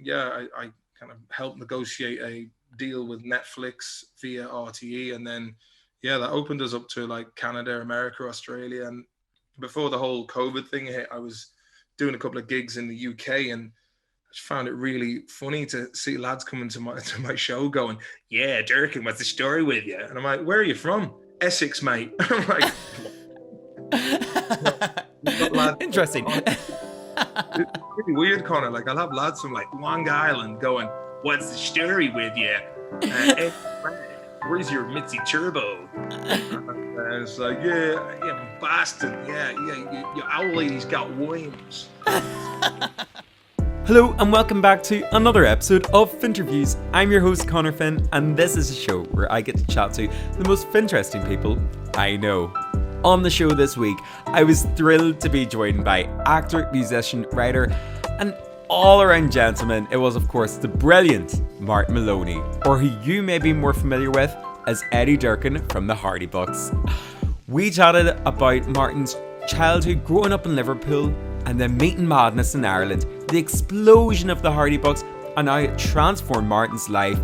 I kind of helped negotiate a deal with Netflix via RTE, and then that opened us up to like Canada, America, Australia, and before the whole COVID thing hit, I was doing a couple of gigs in the UK, and I just found it really funny to see lads coming to my show going, "Yeah, Durkin, what's the story with you?" And I'm like, "Where are you from?" "Essex, mate." I'm like, "You've got lads." Interesting. It's pretty weird, Connor. Like, I'll have lads from like Long Island going, "What's the story with you? Ed, where's your Mitzi Turbo?" And it's like, yeah, Boston, your owl lady's got worms. Hello and welcome back to another episode of Finnterviews. I'm your host Connor Finn, and this is a show where I get to chat to the most Finteresting people I know. On the show this week, I was thrilled to be joined by actor, musician, writer, and all-around gentleman. It was, of course, the brilliant Martin Maloney, or who you may be more familiar with as Eddie Durkin from the Hardy Bucks. We chatted about Martin's childhood growing up in Liverpool, and then meeting madness in Ireland, the explosion of the Hardy Bucks, and how it transformed Martin's life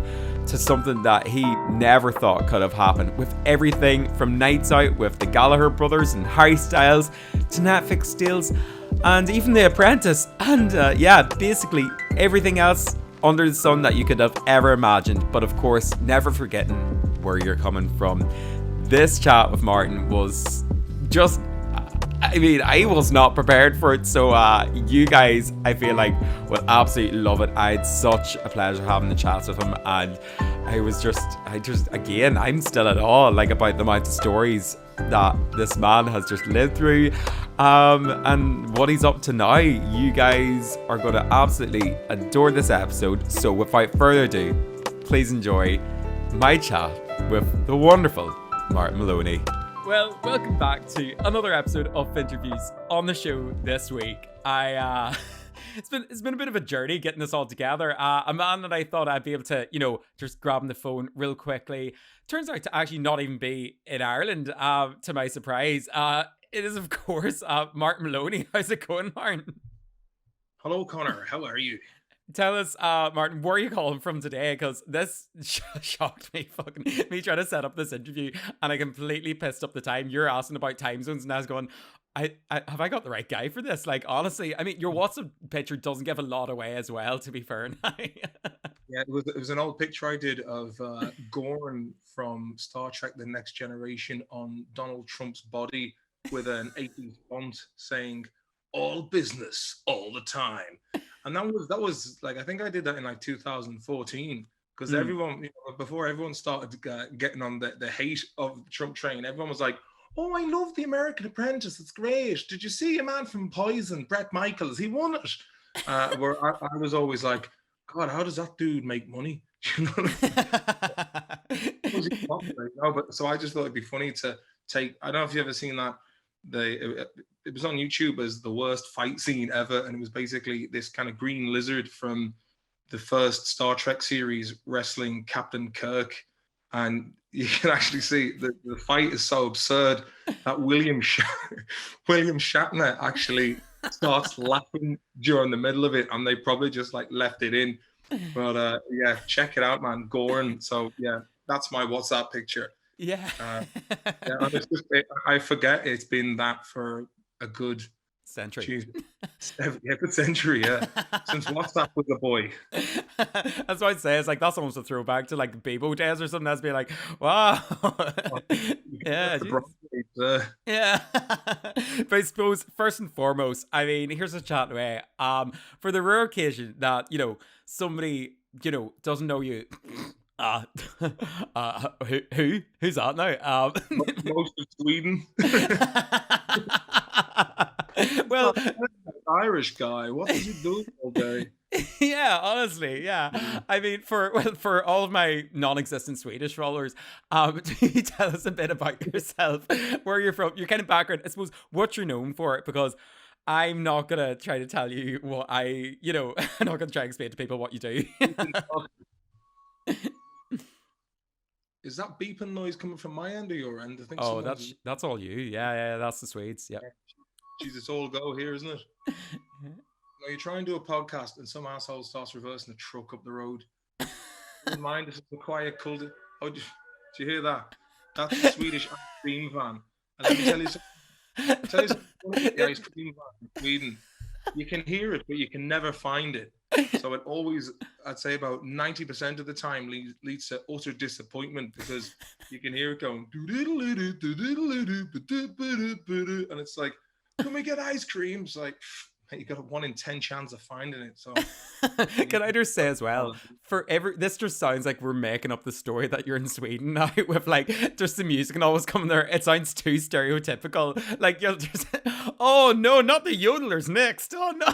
to something that he never thought could have happened, with everything from nights out with the Gallagher brothers and Harry Styles to Netflix deals and even The Apprentice, and basically everything else under the sun that you could have ever imagined, but of course never forgetting where you're coming from. This chat with Martin was just, I was not prepared for it, so you guys, I feel like, will absolutely love it. I had such a pleasure having the chats with him, and again, I'm still at awe, like, about the amount of stories that this man has just lived through, and what he's up to now. You guys are going to absolutely adore this episode, so without further ado, please enjoy my chat with the wonderful Martin Maloney. Well, welcome back to another episode of Finnterviews. On the show this week, it's been a bit of a journey getting this all together. A man that I thought I'd be able to, just grabbing the phone real quickly, turns out to actually not even be in Ireland, to my surprise. It is, of course, Martin Maloney. How's it going, Martin? Hello, Connor. How are you? Tell us, Martin, where are you calling from today? Because this shocked me, me trying to set up this interview, and I completely pissed up the time. You're asking about time zones, and I was going, have I got the right guy for this? Like, honestly, I mean, your WhatsApp picture doesn't give a lot away as well, to be fair. Yeah, it was an old picture I did of Gorn from Star Trek: The Next Generation on Donald Trump's body with an 80s font saying, "All business, all the time." And that was like, I think I did that in like 2014, because everyone, before everyone started getting on the hate of Trump train, everyone was like, "Oh, I love The American Apprentice. It's great. Did you see a man from Poison, Bret Michaels? He won it." Where I was always like, "God, how does that dude make money?" But so I just thought it'd be funny to take. I don't know if you've ever seen that. It was on YouTube as the worst fight scene ever, and it was basically this kind of green lizard from the first Star Trek series wrestling Captain Kirk, and you can actually see the fight is so absurd that William Shatner actually starts laughing during the middle of it, and they probably just like left it in. But check it out, man. Gorn. So yeah, that's my WhatsApp picture. Yeah. And it's just, I forget it's been that for a good century. Good century, yeah. Since WhatsApp was a boy. That's what I'd say. It's like, that's almost a throwback to like Bebo days or something. That's be like, wow. Yeah. Yeah. But I suppose first and foremost, I mean, here's a chat away. For the rare occasion that, somebody, doesn't know you. Who's that now? Most of Sweden. Well, Irish guy. What does he do all day? Yeah, honestly, yeah. I mean, for all of my non-existent Swedish followers, can you tell us a bit about yourself, where you're from, your kind of background, I suppose, what you're known for, because I'm not gonna try to tell you what I'm not gonna try to explain to people what you do. Is that beeping noise coming from my end or your end? I think. Oh, that's all you. Yeah, that's the Swedes. Yeah. Jesus, all go here, isn't it? you try and do a podcast and some asshole starts reversing a truck up the road. Don't mind, this is a quiet cult. Oh, do you hear that? That's the Swedish ice cream van. And let me tell you something. Tell you something funny about the ice cream van in Sweden. You can hear it, but you can never find it. So it always, I'd say about 90% of the time, leads to utter disappointment because you can hear it going, and it's like, can we get ice cream? It's like, you got a 1 in 10 chance of finding it. So can I just say as well, this just sounds like we're making up the story that you're in Sweden now with like just the music and always coming there. It sounds too stereotypical. Like you'll just, oh no, not the yodelers next. Oh no.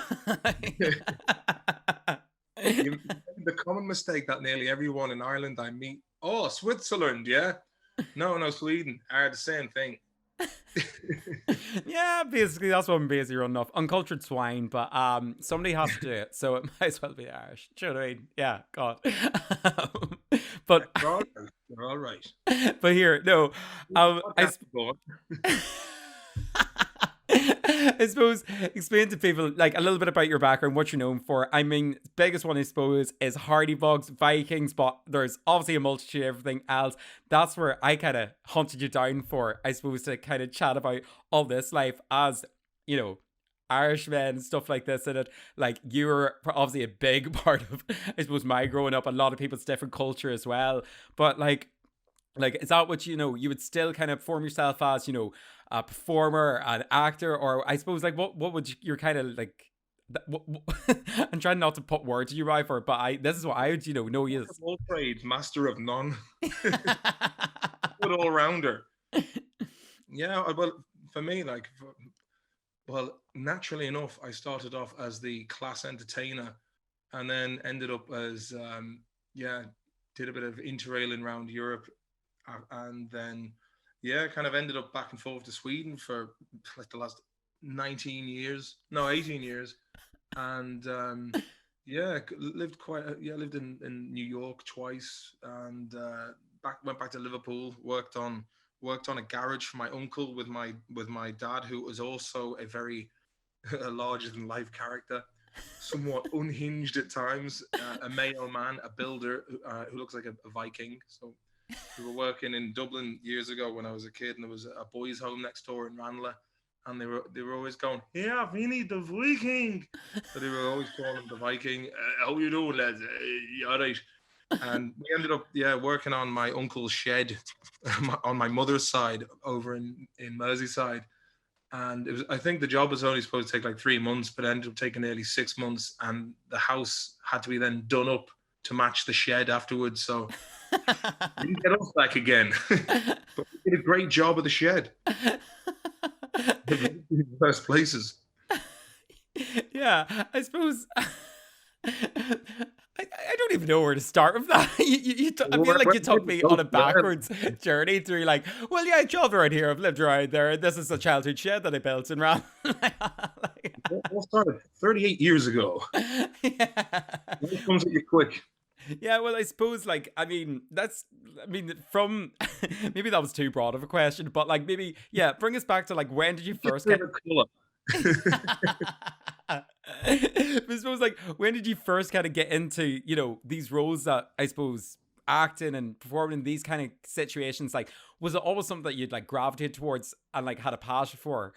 The common mistake that nearly everyone in Ireland I meet, oh, Switzerland, yeah? No, Sweden, are the same thing. Yeah, basically that's what I'm basically running off. Uncultured swine, but somebody has to do it, so it might as well be Irish. Do you know what I mean? Yeah, God. But they're all right. But here, no. I suppose explain to people like a little bit about your background, what you're known for. I mean, biggest one I suppose is Hardy Bugs, Vikings, but there's obviously a multitude of everything else. That's where I kind of hunted you down for, I suppose, to kind of chat about all this life as, you know, Irishmen and stuff like this. And it, like, you were obviously a big part of, I suppose, my growing up, a lot of people's different culture as well. But like, is that what, you know, you would still kind of form yourself as, you know, a performer, an actor, or I suppose like what would you're kind of like, I'm trying not to put words in your mouth for it, but this is what I would, you know you as all trades, master of none. Good all-rounder. Yeah, well, for me, like, well, naturally enough, I started off as the class entertainer and then ended up as did a bit of interrailing around Europe, and then kind of ended up back and forth to Sweden for like the last 18 years, and lived in New York twice, and went back to Liverpool, worked on a garage for my uncle with my dad, who was also a very larger than life character, somewhat unhinged at times, a Mayo man, a builder who looks like a Viking. So we were working in Dublin years ago when I was a kid, and there was a boys' home next door in Ranelagh, and they were always going, "Yeah, Vinny the Viking." So they were always calling him the Viking. How you doing, lads? You all right? And we ended up working on my uncle's shed on my mother's side over in Merseyside. And I think the job was only supposed to take like 3 months, but ended up taking nearly 6 months, and the house had to be then done up to match the shed afterwards. So didn't get us back again. But we did a great job of the shed. The first places. Yeah, I suppose. I don't even know where to start with that. I feel like you took me on a backwards journey through, like, well, yeah, I traveled around here, I've lived around there, this is a childhood shed that I built in Ram. All started 38 years ago. Yeah. It comes at you quick. Yeah, well, I suppose, like, from, maybe that was too broad of a question, but, like, maybe, bring us back to, like, when did you first get... I suppose, like, when did you first kind of get into, you know, these roles that, I suppose, acting and performing in these kind of situations? Like, was it always something that you'd, like, gravitated towards and, like, had a passion for?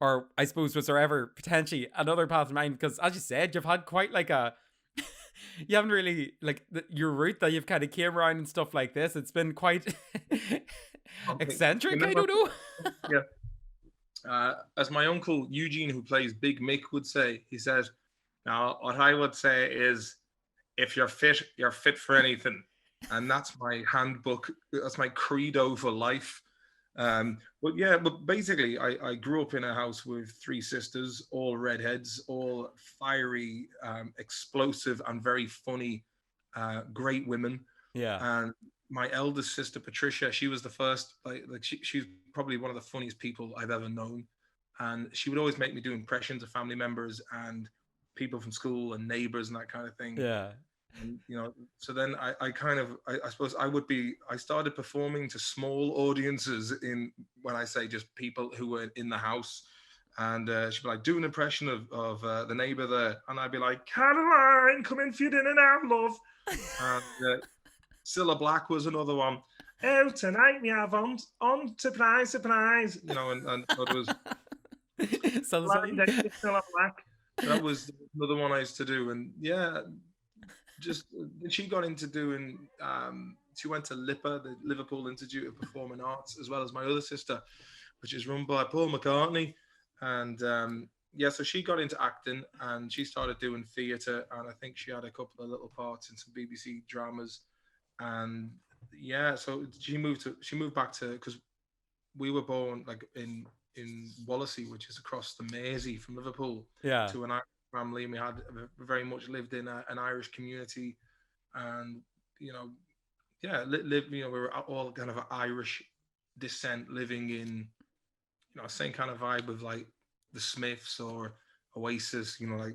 Or, I suppose, was there ever potentially another path in mind? Because, as you said, you've had quite, like, you haven't really, like, your route that you've kind of came around and stuff like this. It's been quite eccentric, I don't know. Yeah. As my uncle Eugene, who plays Big Mick, would say, he says, now, what I would say is, if you're fit for anything. And that's my handbook. That's my credo for life. But basically, I grew up in a house with 3 sisters, all redheads, all fiery, explosive, and very funny, great women. Yeah. And my eldest sister, Patricia, she was the first, she's probably one of the funniest people I've ever known. And she would always make me do impressions of family members and people from school and neighbors and that kind of thing. Yeah. And, you know, so then I suppose I started performing to small audiences when I say just people who were in the house. And she'd be like, do an impression of the neighbor there. And I'd be like, Caroline, come in for your dinner now, love. And Cilla Black was another one. Oh, tonight we have on surprise, surprise. You know, and it was Blind Date Cilla Black. That was another one I used to do. And yeah, just she got into doing, she went to LIPA, the Liverpool Institute of Performing Arts, as well as my other sister, which is run by Paul McCartney. And yeah, so she got into acting and she started doing theatre, and I think she had a couple of little parts in some BBC dramas. And yeah, so she moved back to, because we were born like in Wallasey, which is across the Mersey from Liverpool, to an Irish family, and we had very much lived in an Irish community, and you know, yeah, we were all kind of Irish descent, living in, you know, same kind of vibe of like the Smiths or Oasis, you know, like,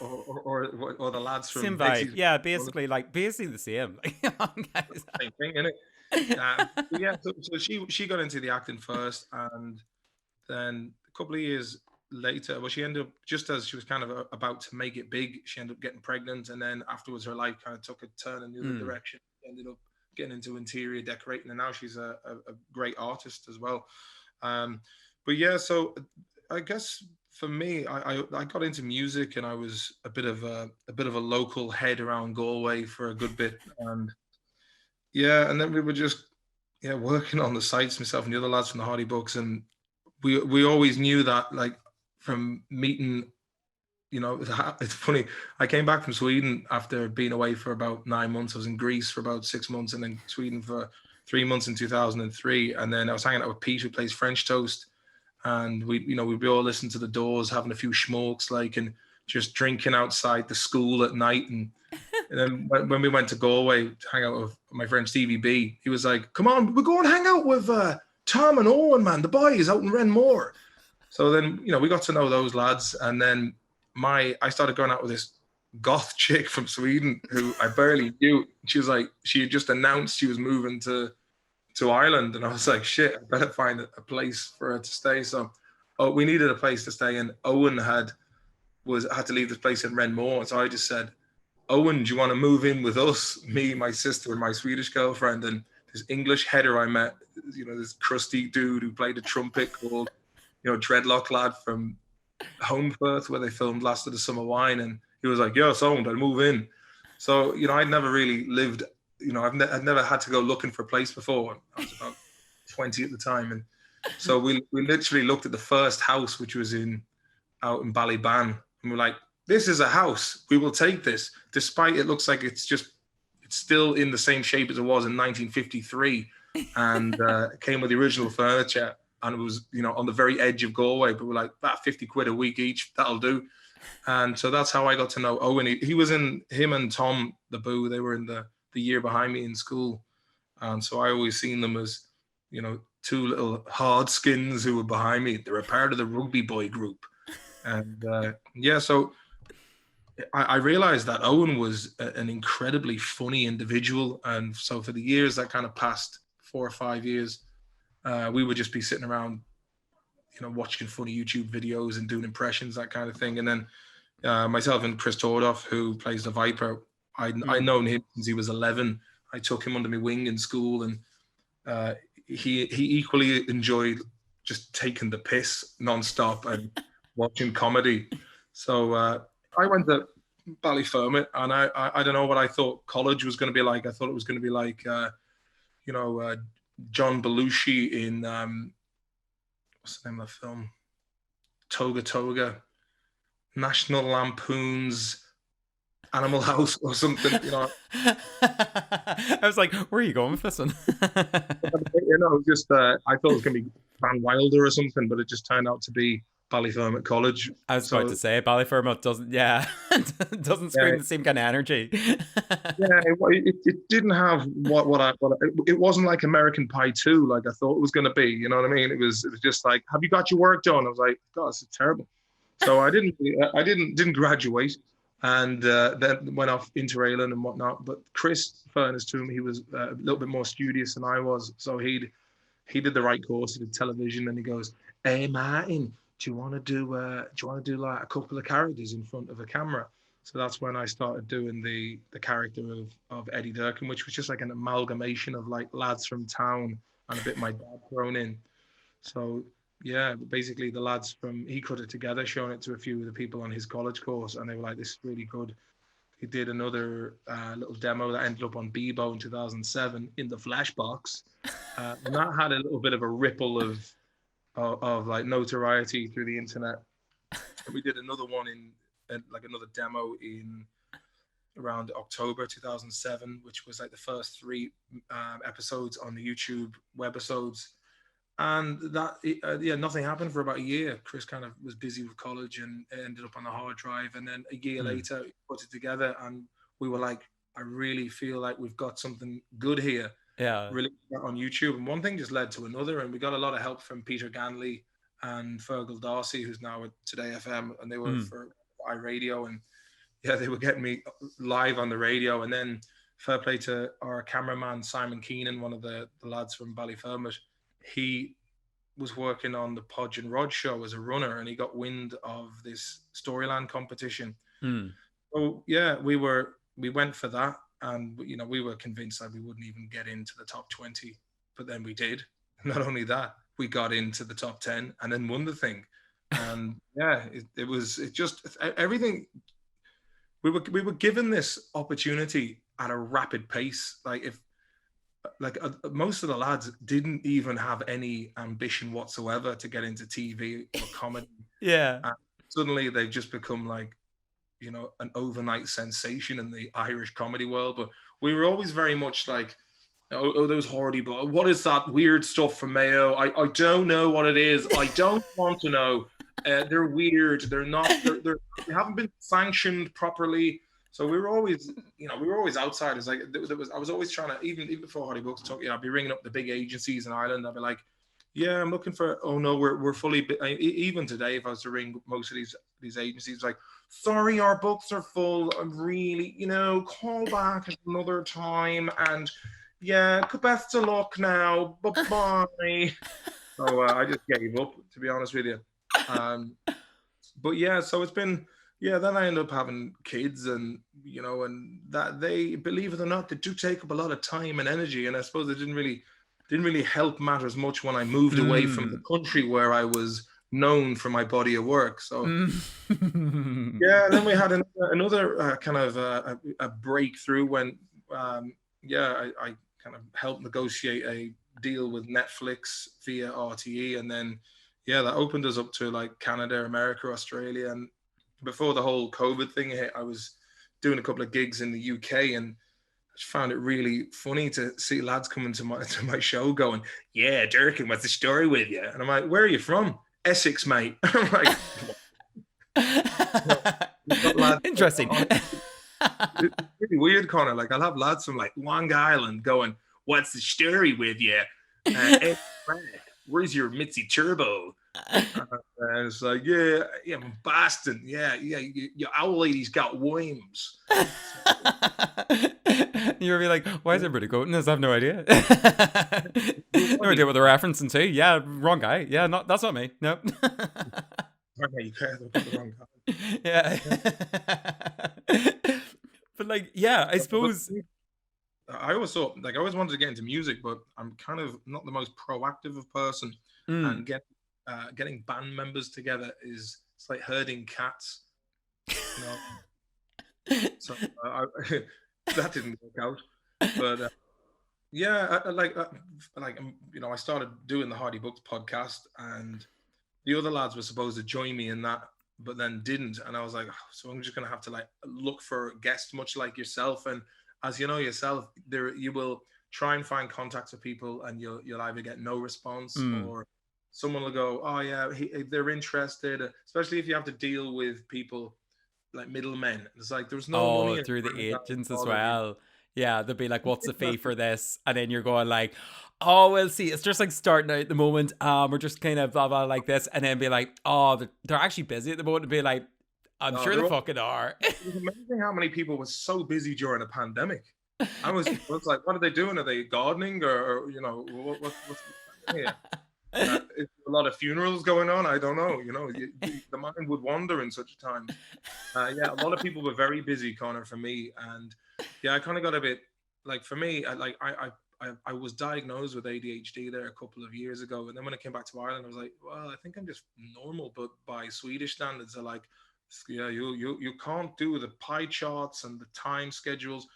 or the lads from same vibe. Yeah, basically the same. Same thing, innit? Yeah, so she got into the acting first, and then a couple of years later, well, she ended up, just as she was kind of about to make it big, she ended up getting pregnant, and then afterwards her life kind of took a turn in the other direction. She ended up getting into interior decorating, and now she's a great artist as well. But yeah, so I guess for me, I got into music, and I was a bit of a local head around Galway for a good bit, and yeah, and then we were just working on the sites, myself and the other lads from the Hardy Books, and we always knew that, like, from meeting, you know, it's funny. I came back from Sweden after being away for about 9 months. I was in Greece for about 6 months, and then Sweden for 3 months in 2003. And then I was hanging out with Pete, who plays French Toast, and we'd be all listening to the Doors, having a few schmucks, like, and just drinking outside the school at night. And then when we went to Galway to hang out with my friend Stevie B, he was like, "Come on, we're going to hang out with Tom and Owen, man. The boys out in Renmore." So then, you know, we got to know those lads, and then I started going out with this goth chick from Sweden who I barely knew. She was like, she had just announced she was moving to Ireland, and I was like, shit, I better find a place for her to stay. So we needed a place to stay, and Owen had to leave this place in Renmore. So I just said, Owen, do you want to move in with us? Me, my sister, and my Swedish girlfriend, and this English header I met, you know, this crusty dude who played a trumpet called, you know, Dreadlock Lad from Homefirth, where they filmed Last of the Summer Wine, and he was like, "Yeah, sound, I'll move in." So, you know, I'd never really lived, you know, I'd never had to go looking for a place before. I was about 20 at the time, and so we literally looked at the first house, which was out in Ballyban, and we're like, "This is a house. We will take this, despite it looks like it's still in the same shape as it was in 1953, and it came with the original furniture." And it was, you know, on the very edge of Galway, but we're like, that 50 quid a week each, that'll do. And so that's how I got to know Owen. He was him and Tom the Boo, they were in the year behind me in school. And so I always seen them as, you know, two little hard skins who were behind me. They were a part of the rugby boy group. And yeah, so I realized that Owen was an incredibly funny individual. And so for the years that kind of past 4 or 5 years, we would just be sitting around, you know, watching funny YouTube videos and doing impressions, that kind of thing. And then myself and Chris Tordoff, who plays the Viper, I'd known him since he was 11. I took him under my wing in school, and he equally enjoyed just taking the piss nonstop and watching comedy. So I went to Ballyfermot, and I don't know what I thought college was going to be like. I thought it was going to be like, you know, John Belushi in what's the name of the film? Toga Toga, National Lampoon's Animal House or something, you know. I was like, where are you going with this one? You know, just I thought it was going to be Van Wilder or something, but it just turned out to be Ballyfermot College. I was about to say Ballyfermot doesn't scream the same kind of energy. Yeah, it didn't have what it wasn't like American Pie 2, like I thought it was going to be. You know what I mean? It was just like, have you got your work done? I was like, God, this is terrible. So I didn't graduate, and then went off Interrailing and whatnot. But Chris, fairness to him, he was a little bit more studious than I was. So he did the right course. He did television, and he goes, "Hey Martin, do you want to do like a couple of characters in front of a camera? So that's when I started doing the character of Eddie Durkin, which was just like an amalgamation of like lads from town and a bit my dad thrown in. So yeah, basically the lads he cut it together, showing it to a few of the people on his college course, and they were like, "This is really good." He did another little demo that ended up on Bebo in 2007 in the Flashbox, and that had a little bit of a ripple of like notoriety through the internet. And we did another one like another demo in around October 2007, which was like the first three episodes on the YouTube webisodes. And that, yeah, nothing happened for about a year. Chris kind of was busy with college and it ended up on the hard drive. And then a year later, we put it together and we were like, I really feel like we've got something good here. Yeah. Released that on YouTube. And one thing just led to another. And we got a lot of help from Peter Ganley and Fergal Darcy, who's now at Today FM. And they were for iRadio. And yeah, they were getting me live on the radio. And then fair play to our cameraman, Simon Keenan, one of the lads from Ballyfermot. He was working on the Podge and Rod show as a runner, and he got wind of this Storyland competition. So yeah, we went for that, and you know, we were convinced that we wouldn't even get into the top 20, but then we did. Not only that, we got into the top 10 and then won the thing. And yeah, it just everything. We were given this opportunity at a rapid pace. Most of the lads didn't even have any ambition whatsoever to get into TV or comedy. Yeah. And suddenly they've just become like, you know, an overnight sensation in the Irish comedy world. But we were always very much like, oh those Hardy Boys. What is that weird stuff from Mayo? I don't know what it is. I don't want to know. They're weird. They're not. They haven't been sanctioned properly. So we were always outsiders. Like I was always trying to, even before Hardy Books talk, I'd be ringing up the big agencies in Ireland. I'd be like, yeah, I'm looking for. Oh no, we're fully. Even today, if I was to ring most of these agencies, like, sorry, our books are full. I'm really, call back another time. And yeah, best of luck now. Bye bye. So I just gave up, to be honest with you. But yeah, so it's been. Yeah, then I ended up having kids, and and that, they, believe it or not, they do take up a lot of time and energy, and I suppose it didn't really help matters much when I moved away from the country where I was known for my body of work. So yeah, then we had another kind of a breakthrough when I kind of helped negotiate a deal with Netflix via RTE, and then yeah, that opened us up to like Canada, America, Australia. And before the whole COVID thing hit, I was doing a couple of gigs in the UK, and I just found it really funny to see lads coming to my show going, yeah, Durkin, what's the story with you? And I'm like, where are you from? Essex, mate. I'm like, interesting. It's really weird, Connor. Like, I'll have lads from like Long Island going, what's the story with you? Where's your Mitzi Turbo? And it's like, yeah, I'm Boston. Yeah, your owl lady's got worms. You'll be like, why is everybody quoting this? I have no idea. No idea what they're referencing to. Yeah, wrong guy. Yeah, that's not me. Nope. Okay, you care about the wrong guy. Yeah. But like, yeah, I suppose. I always thought, like, I always wanted to get into music, but I'm kind of not the most proactive of person, and getting band members together it's like herding cats, So that didn't work out. But yeah, I started doing the Hardy Books podcast, and the other lads were supposed to join me in that, but then didn't. And I was like, so I'm just gonna have to like look for guests, much like yourself. And as you know yourself, you will try and find contacts with people, and you'll either get no response, or someone will go, oh yeah, they're interested, especially if you have to deal with people like middlemen. It's like there's no money through the agents as well. Yeah, they'll be like, what's the fee for this? And then you're going like, oh, we'll see. It's just like starting out at the moment. We're just kind of blah, blah, like this. And then be like, oh, they're actually busy at the moment. And be like, I'm sure they fucking are. It was amazing how many people were so busy during a pandemic. I was like, what are they doing? Are they gardening or what's here? Is a lot of funerals going on? I don't know. The mind would wander in such times. Yeah, a lot of people were very busy, Connor, for me, and yeah, I kind of got a bit like for me, I was diagnosed with ADHD there a couple of years ago, and then when I came back to Ireland, I was like, well, I think I'm just normal, but by Swedish standards, they're like, yeah, you can't do the pie charts and the time schedules.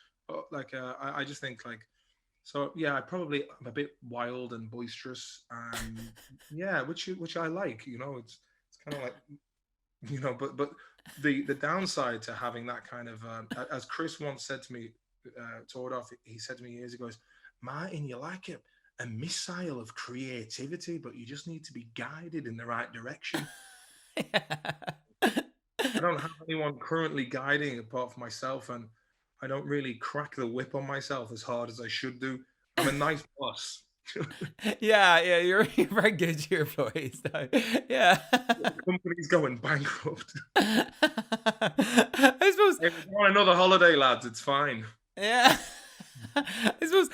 I just think like so yeah, I'm a bit wild and boisterous, and yeah, which I like. It's kind of like but the downside to having that kind of as Chris once said to me, Tordoff, he said to me years ago, is Martin, you're like a missile of creativity, but you just need to be guided in the right direction. I don't have anyone currently guiding apart from myself, and I don't really crack the whip on myself as hard as I should do. I'm a nice boss. Yeah, you're very good to your employees though. Yeah. The company's going bankrupt. I suppose. If you want another holiday, lads, it's fine. Yeah. I suppose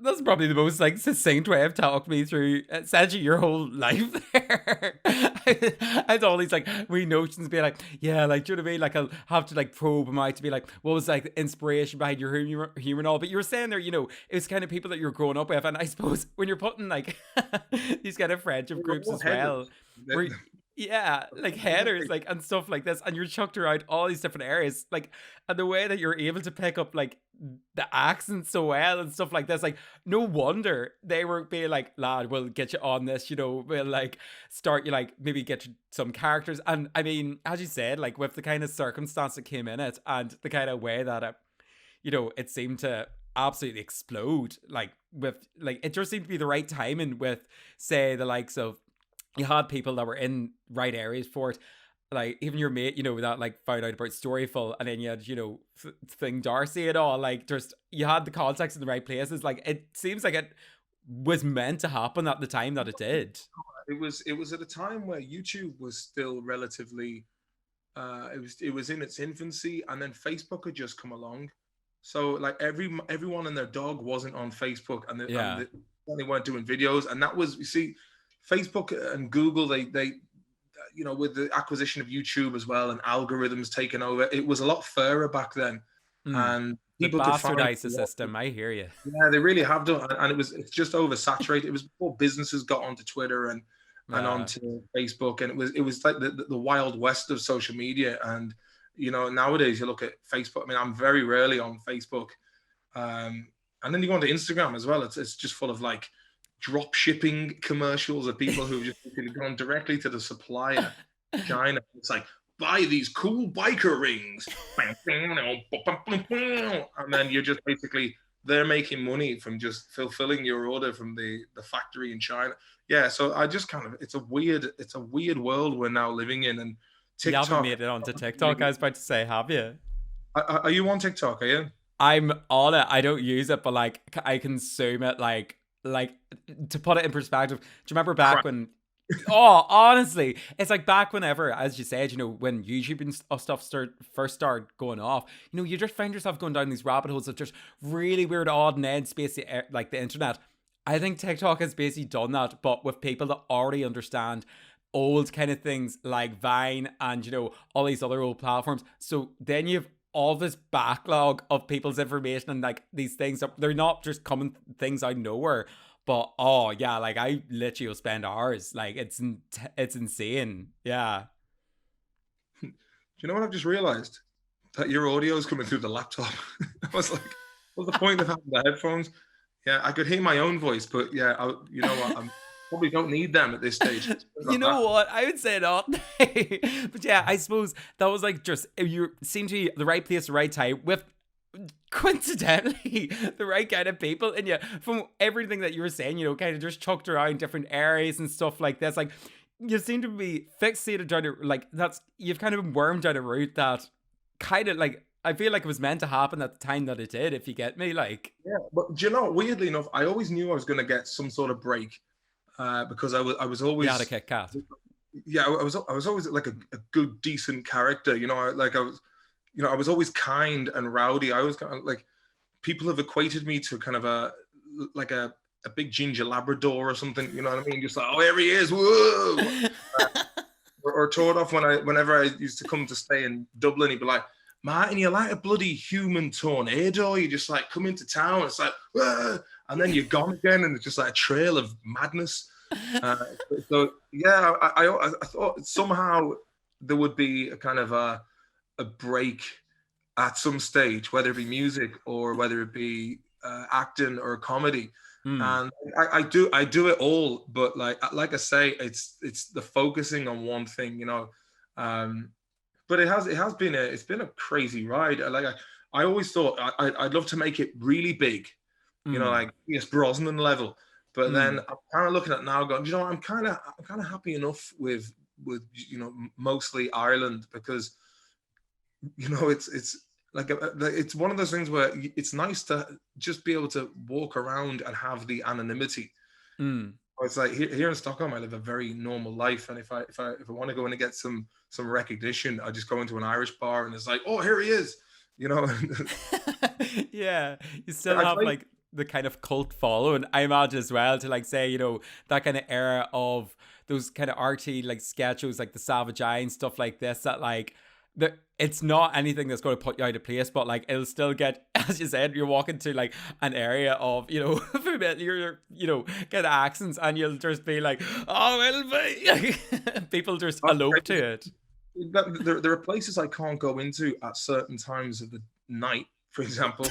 that's probably the most like succinct way of talking me through essentially your whole life there. I had all these like wee notions being like, yeah, like, do you know what I mean? Like, I'll have to like probe them out to be like, what was like the inspiration behind your humor and all. But you were saying there, it was kind of people that you're growing up with. And I suppose when you're putting like these kind of friendship groups as well, where yeah, like headers, like and stuff like this, and you're chucked around all these different areas, like, and the way that you're able to pick up like the accent so well and stuff like this, like no wonder they were being like, lad, we'll get you on this, we'll like start you like maybe get you some characters. And I mean, as you said, like with the kind of circumstance that came in it and the kind of way that it seemed to absolutely explode, like with like it just seemed to be the right timing with say the likes of you had people that were in right areas for it, like even your mate, that like found out about Storyful, and then you had, Thing Darcy and all, like just you had the context in the right places. Like it seems like it was meant to happen at the time that it did. It was at a time where YouTube was still relatively, it was in its infancy, and then Facebook had just come along. So like everyone and their dog wasn't on Facebook, and they weren't doing videos, and that was, you see, Facebook and Google, they with the acquisition of YouTube as well and algorithms taking over, it was a lot fairer back then. And people could bastardize the system. I hear you. Yeah, they really have done, and it's just oversaturated. It was before businesses got onto Twitter and onto Facebook, and it was like the wild west of social media. And nowadays you look at Facebook. I mean, I'm very rarely on Facebook, and then you go onto Instagram as well. It's just full of like drop shipping commercials of people who've just gone directly to the supplier, China. It's like, buy these cool biker rings, and then you're just basically, they're making money from just fulfilling your order from the factory in China. Yeah, so I just kind of, it's a weird world we're now living in. And TikTok, you haven't made it onto TikTok. I was about to say, have you? Are you on TikTok? Are you? I'm on it. I don't use it, but like I consume it. Like to put it in perspective, do you remember back when honestly, it's like back whenever, as you said, when YouTube and stuff first started going off, you just find yourself going down these rabbit holes of just really weird, odd and end space, like the internet. I think TikTok has basically done that, but with people that already understand old kind of things like Vine and all these other old platforms. So then you've all this backlog of people's information and like these things, they're not just coming things out of nowhere, but oh yeah, like I literally will spend hours, like it's insane. Yeah. Do you know what I've just realized? That your audio is coming through the laptop. I was like, what's the point of having the headphones? Yeah, I could hear my own voice, but yeah, you know what, I'm probably don't need them at this stage. What? I would say not. But yeah, I suppose that was like just, you seem to be the right place, the right time with coincidentally the right kind of people. And yeah, from everything that you were saying, kind of just chucked around different areas and stuff like this, like you seem to be fixated down to, like, you've kind of been wormed down a route that kind of like, I feel like it was meant to happen at the time that it did, if you get me. Like, yeah, but do you know, weirdly enough, I always knew I was going to get some sort of break, because I was always, you had a kick cat. Yeah, I was always like a good, decent character. I was always kind and rowdy. I was kind of like, people have equated me to kind of a a big ginger Labrador or something. You know what I mean? Just like, oh, here he is, whoa. Or toured off whenever I used to come to stay in Dublin, he'd be like, Martin, you're like a bloody human tornado. You just like come into town, it's like, whoa, and then you're gone again, and it's just like a trail of madness. So yeah, I thought somehow there would be a kind of a break at some stage, whether it be music or whether it be acting or comedy. And I do it all, but like I say, it's the focusing on one thing, you know. But it's been a crazy ride. I always thought I'd love to make it really big, you know, like Pierce Brosnan level. But then I'm kind of looking at it now, going, you know, I'm kind of happy enough with you know, mostly Ireland, because you know it's like it's one of those things where it's nice to just be able to walk around and have the anonymity. It's like here in Stockholm, I live a very normal life, and if I want to go in and get some recognition, I just go into an Irish bar and it's like, oh, here he is, you know. Yeah, you still have like the kind of cult following, I imagine, as well, to like say, you know, that kind of era of those kind of arty like sketch shows like the Savage Eye and stuff like this, that like it's not anything that's going to put you out of place, but like it'll still get, as you said, you're walking to like an area of, you know, familiar, you know, kind of accents, and you'll just be like, oh, it'll be people just elope to it. There are places I can't go into at certain times of the night. For example,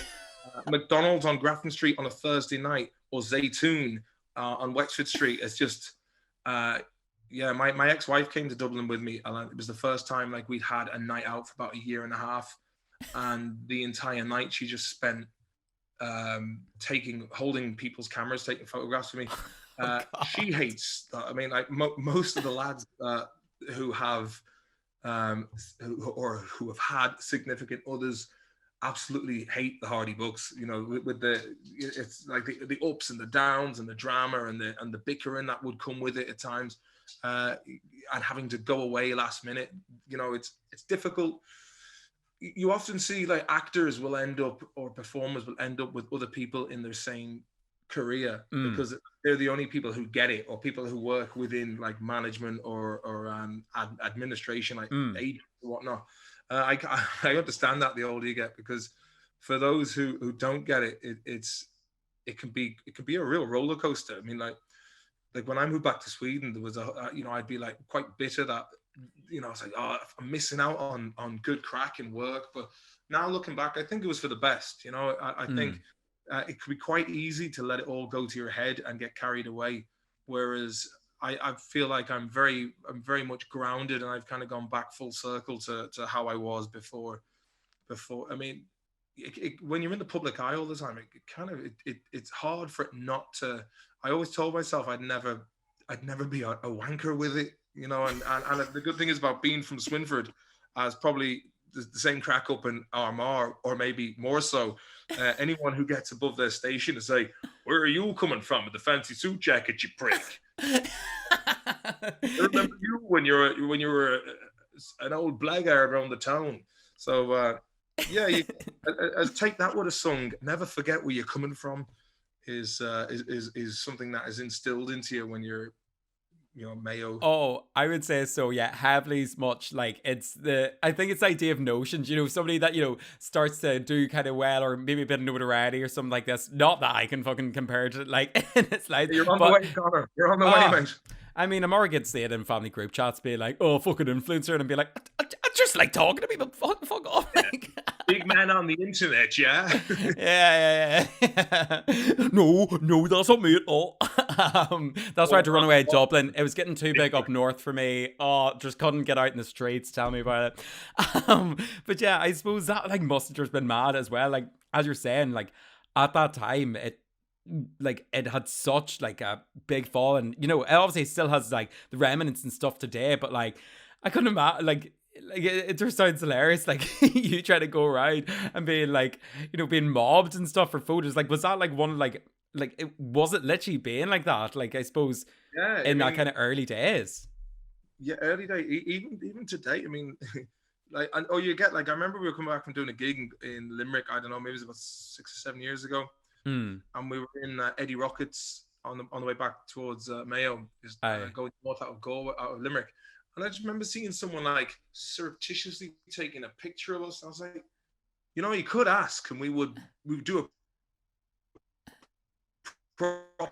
McDonald's on Grafton Street on a Thursday night, or Zaytoon on Wexford Street. It's just, yeah. My ex-wife came to Dublin with me, and it was the first time like we'd had a night out for about a year and a half, and the entire night she just spent holding people's cameras, taking photographs of me. She hates that. I mean, like most of the lads who have who have had significant others absolutely hate the Hardy books, you know, with it's like the ups and the downs and the drama and the bickering that would come with it at times, and having to go away last minute. You know, it's difficult. You often see like actors will end up, or performers will end up with other people in their same career because they're the only people who get it, or people who work within like management or administration, like agents and whatnot. I understand that the older you get, because for those who don't get it, it can be a real roller coaster. I mean, like when I moved back to Sweden, there was you know, I'd be like quite bitter that, you know, I was like, oh, I'm missing out on good crack and work. But now looking back, I think it was for the best. You know, I think it could be quite easy to let it all go to your head and get carried away, whereas I feel like I'm very much grounded, and I've kind of gone back full circle to how I was before. I mean, when you're in the public eye all the time, it's hard for it not to. I always told myself I'd never be a wanker with it, you know. And the good thing is about being from Swinford, as probably the same crack up in Armagh, or maybe more so. Anyone who gets above their station to say, "Where are you coming from with the fancy suit jacket, you prick?" I remember you when you were an old blackguard around the town. So yeah, I take that with a song. Never forget where you're coming from. Is something that is instilled into you when you're, you know, Mayo. Oh, I would say so, yeah. Heavily much like I think it's the idea of notions, you know, somebody that, you know, starts to do kind of well, or maybe a bit of notoriety or something like this. Not that I can fucking compare to like in its life. You're on the way, Connor. You're on the way, mate. I mean, I'm already getting to see it in family group chats, be like, oh, fucking influencer, and be like, I just like talking to people, fuck off. Yeah. Big man on the internet, yeah? yeah. No, that's not me at all. That's why I had to run away to Dublin. It was getting too big up north for me. Oh, just couldn't get out in the streets. Tell me about it. But yeah, I suppose that like must have just been mad as well. Like, as you're saying, like at that time, it had such like a big fall, and you know, it obviously still has like the remnants and stuff today, but like I couldn't imagine like it just sounds hilarious, like you try to go around and being like, you know, being mobbed and stuff for photos. Like, was that like one like was it literally being like that, like I suppose, yeah, in that kind of early days? Yeah, early day, even today. I mean, like, you get like, I remember we were coming back from doing a gig in Limerick, I don't know, maybe it was about 6 or 7 years ago, Mm. and we were in Eddie Rockets on the way back towards Mayo, just Aye. going north out of Galway, out of Limerick. And I just remember seeing someone like surreptitiously taking a picture of us. I was like, you could ask, and we would do a proper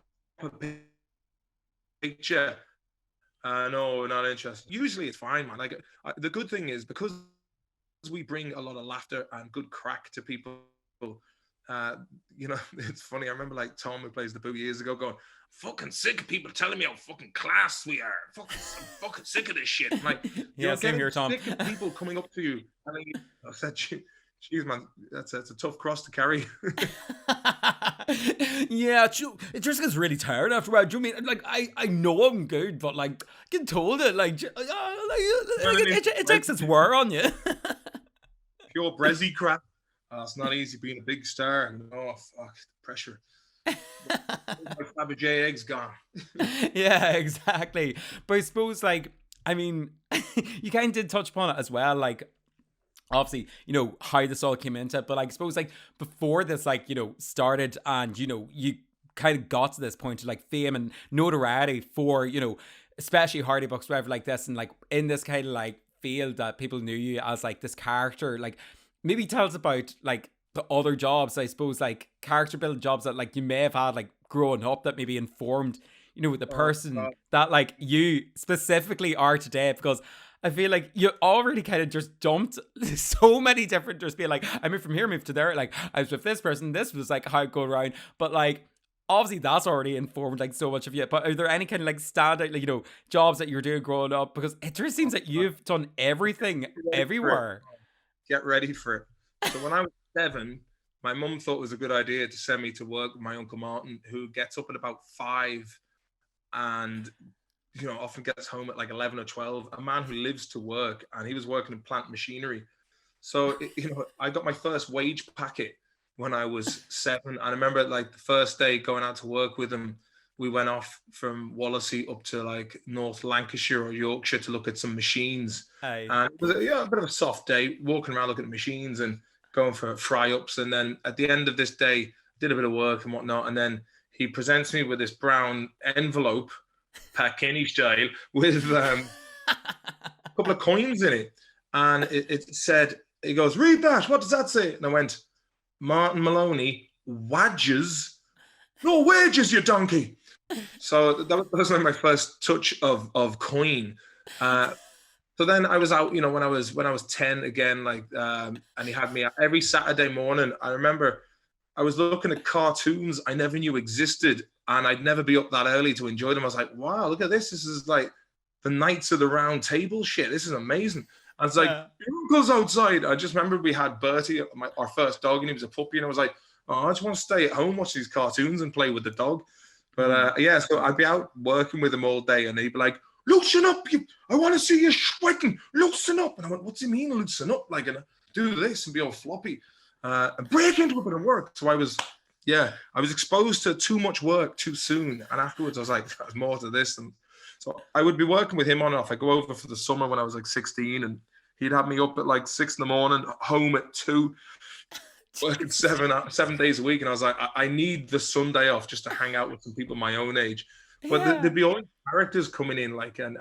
picture. No, we're not interested. Usually it's fine, man. The good thing is, because we bring a lot of laughter and good crack to people. It's funny. I remember like Tom, who plays the Boo years ago, going, "Fucking sick of people telling me how fucking class we are. I'm fucking sick of this shit." I'm like, Yeah, same here, Tom. Sick of people coming up to you telling you. I said, "Geez, man, that's a tough cross to carry." Yeah, it just gets really tired after a while. Do you mean, like, I know I'm good, but like getting told it, like it takes its wear on you. Pure Brezzy crap. It's not easy being a big star. Oh, fuck, pressure. My Fabergé eggs gone. Yeah, exactly. But I suppose, like, I mean, you kind of did touch upon it as well, like, obviously, how this all came into it, but like, I suppose, like, before this, like, started, and, you kind of got to this point of, like, fame and notoriety for, especially Hardy Bucks, whatever, like this, and, like, in this kind of, like, field that people knew you as, like, this character, like, maybe tell us about, like, the other jobs, I suppose, like, character building jobs that, like, you may have had, like, growing up that maybe informed, the person that, like, you specifically are today, because I feel like you already kind of just jumped so many different, just being like, I moved from here, moved to there, like, I was with this person, this was, like, how it go around, but, like, obviously that's already informed, like, so much of you, but are there any kind of, like, standout, like, jobs that you're doing growing up? Because it just seems that you've done everything everywhere. Get ready for it. So when I was 7, my mum thought it was a good idea to send me to work with my Uncle Martin, who gets up at about 5 and often gets home at like 11 or 12. A man who lives to work, and he was working in plant machinery. So I got my first wage packet when I was 7. And I remember, like, the first day going out to work with him, we went off from Wallasey up to like North Lancashire or Yorkshire to look at some machines. Aye. And it was a bit of a soft day, walking around looking at machines and going for fry-ups. And then at the end of this day, did a bit of work and whatnot. And then he presents me with this brown envelope, Pat Kenny style, with a couple of coins in it. And it said, he goes, "Read that. What does that say?" And I went, "Martin Maloney, wages." "No wages, you donkey." So that was like my first touch of coin. So then I was out, when I was 10 again, like, and he had me out every Saturday morning. I remember I was looking at cartoons I never knew existed, and I'd never be up that early to enjoy them. I was like, wow, look at this. This is like the Knights of the Round Table shit. This is amazing. I was like, your uncle's outside. I just remember we had Bertie, our first dog, and he was a puppy, and I was like, oh, I just want to stay at home, watch these cartoons and play with the dog. But so I'd be out working with him all day, and he'd be like, "Loosen up, I want to see you sweating. Loosen up." And I went, "What's he mean, loosen up? Like, do this and be all floppy and break into a bit of work." So I was exposed to too much work too soon, and afterwards I was like, "There's more to this." And so I would be working with him on and off. I go over for the summer when I was like 16, and he'd have me up at like 6 a.m, home at 2. Working 7 days a week, and I was like, I need the Sunday off just to hang out with some people my own age. But there'd be all characters coming in, like, and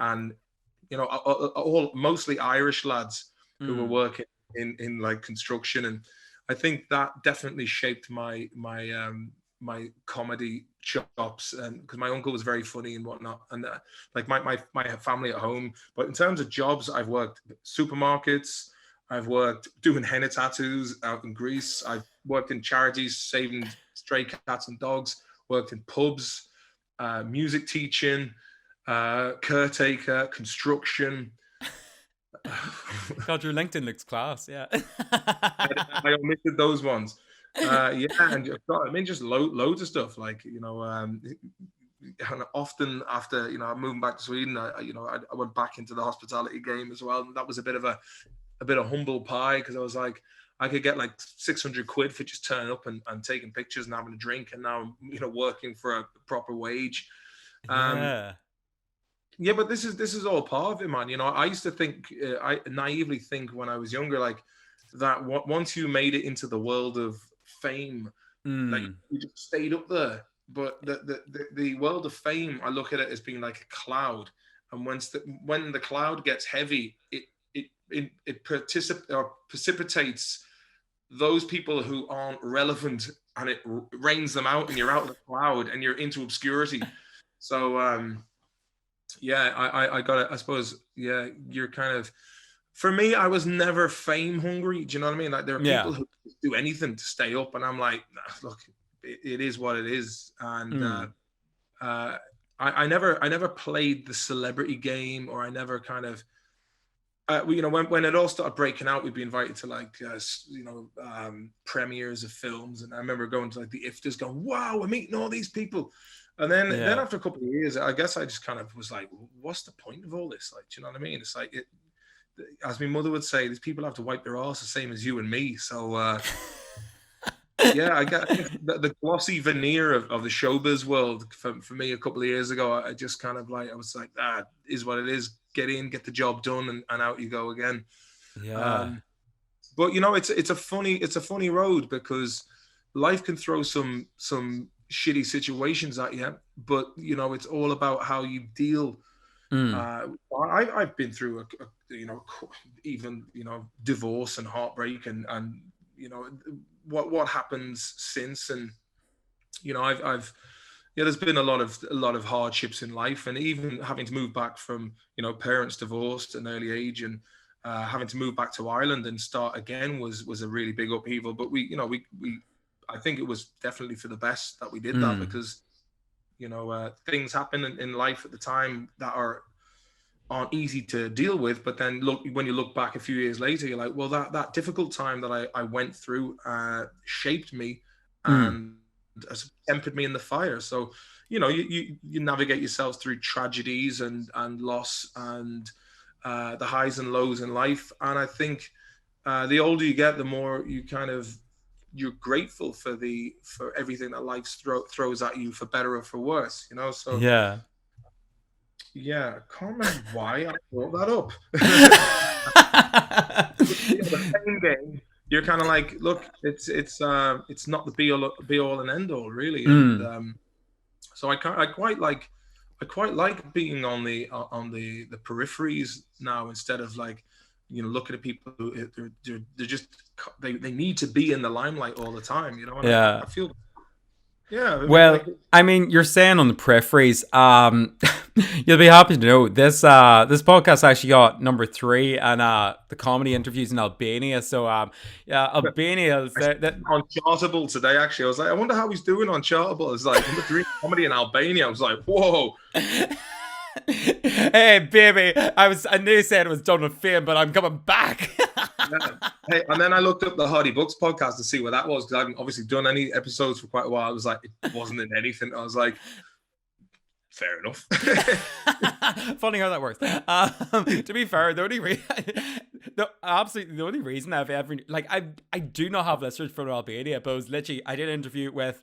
all mostly Irish lads who were working in like construction, and I think that definitely shaped my comedy chops, and because my uncle was very funny and whatnot, and like my family at home. But in terms of jobs, I've worked supermarkets. I've worked doing henna tattoos out in Greece. I've worked in charities, saving stray cats and dogs, worked in pubs, music teaching, caretaker, construction. God, your LinkedIn looks class, yeah. I omitted those ones. And I mean, just loads of stuff, like, often after, moving back to Sweden, I went back into the hospitality game as well. And that was a bit of humble pie, because I was like, I could get like 600 quid for just turning up and taking pictures and having a drink, and now I'm working for a proper wage. But this is all part of it, man. I used to think, I naively think when I was younger, like, that once you made it into the world of fame, Like Mm. you just stayed up there. But the world of fame, I look at it as being like a cloud, and when the cloud gets heavy, it precipitates those people who aren't relevant, and it rains them out, and you're out of the cloud and you're into obscurity. So yeah, I got it. I suppose, yeah, you're kind of, for me, I was never fame hungry. Do you know what I mean? Like there are Yeah. people who do anything to stay up, and I'm like, nah, look, it is what it is. And Mm. uh, I never played the celebrity game, or I never kind of, when it all started breaking out, we'd be invited to like, premieres of films, and I remember going to like the IFTAs, going, "Wow, we're meeting all these people." And then Yeah. after a couple of years, I guess I just kind of was like, "What's the point of all this?" Like, do you know what I mean? It's like, as my mother would say, these people have to wipe their arse the same as you and me. So yeah, I think the glossy veneer of the showbiz world for me a couple of years ago, I just kind of like, I was like, is what it is. Get in, get the job done, and out you go again. Yeah. Um, but it's a funny road, because life can throw some shitty situations at you, but it's all about how you deal. Mm. uh, I've been through even divorce and heartbreak, and you know what happens since. And I've yeah, there's been a lot of hardships in life, and even having to move back from parents divorced at an early age, and having to move back to Ireland and start again was a really big upheaval. But we I think it was definitely for the best that we did that, Mm. because things happen in life at the time that aren't easy to deal with. But then when you look back a few years later, you're like, well, that difficult time that I went through shaped me, Mm. and has tempered me in the fire. So you navigate yourself through tragedies and loss, and the highs and lows in life. And I think the older you get, the more you're grateful for everything that life throws at you, for better or for worse. So Yeah. yeah, I can't remember why I brought that up. The same game. You're kind of like, look, it's not the be all and end all, really. And Mm. so I quite like being on the peripheries now, instead of like looking at people who they're just, they need to be in the limelight all the time. And I Yeah. feel, yeah, I mean, Well, like, I mean, you're saying on the peripheries. You'll be happy to know this podcast actually got number 3 and the comedy interviews in Albania. So yeah, Albania is I there. saw That him on Chartable today. Actually, I was like, I wonder how he's doing on Chartable. It's like number 3 comedy in Albania. I was like, whoa. Hey baby, I knew you said it was done with fame, but I'm coming back. Yeah. Hey, and then I looked up the Hardy Books podcast to see what that was, because I haven't obviously done any episodes for quite a while. I was like, it wasn't in anything. I was like, fair enough. Funny how that works. To be fair, the only reason I've ever like I do not have listeners from Albania, but it was literally I did an interview with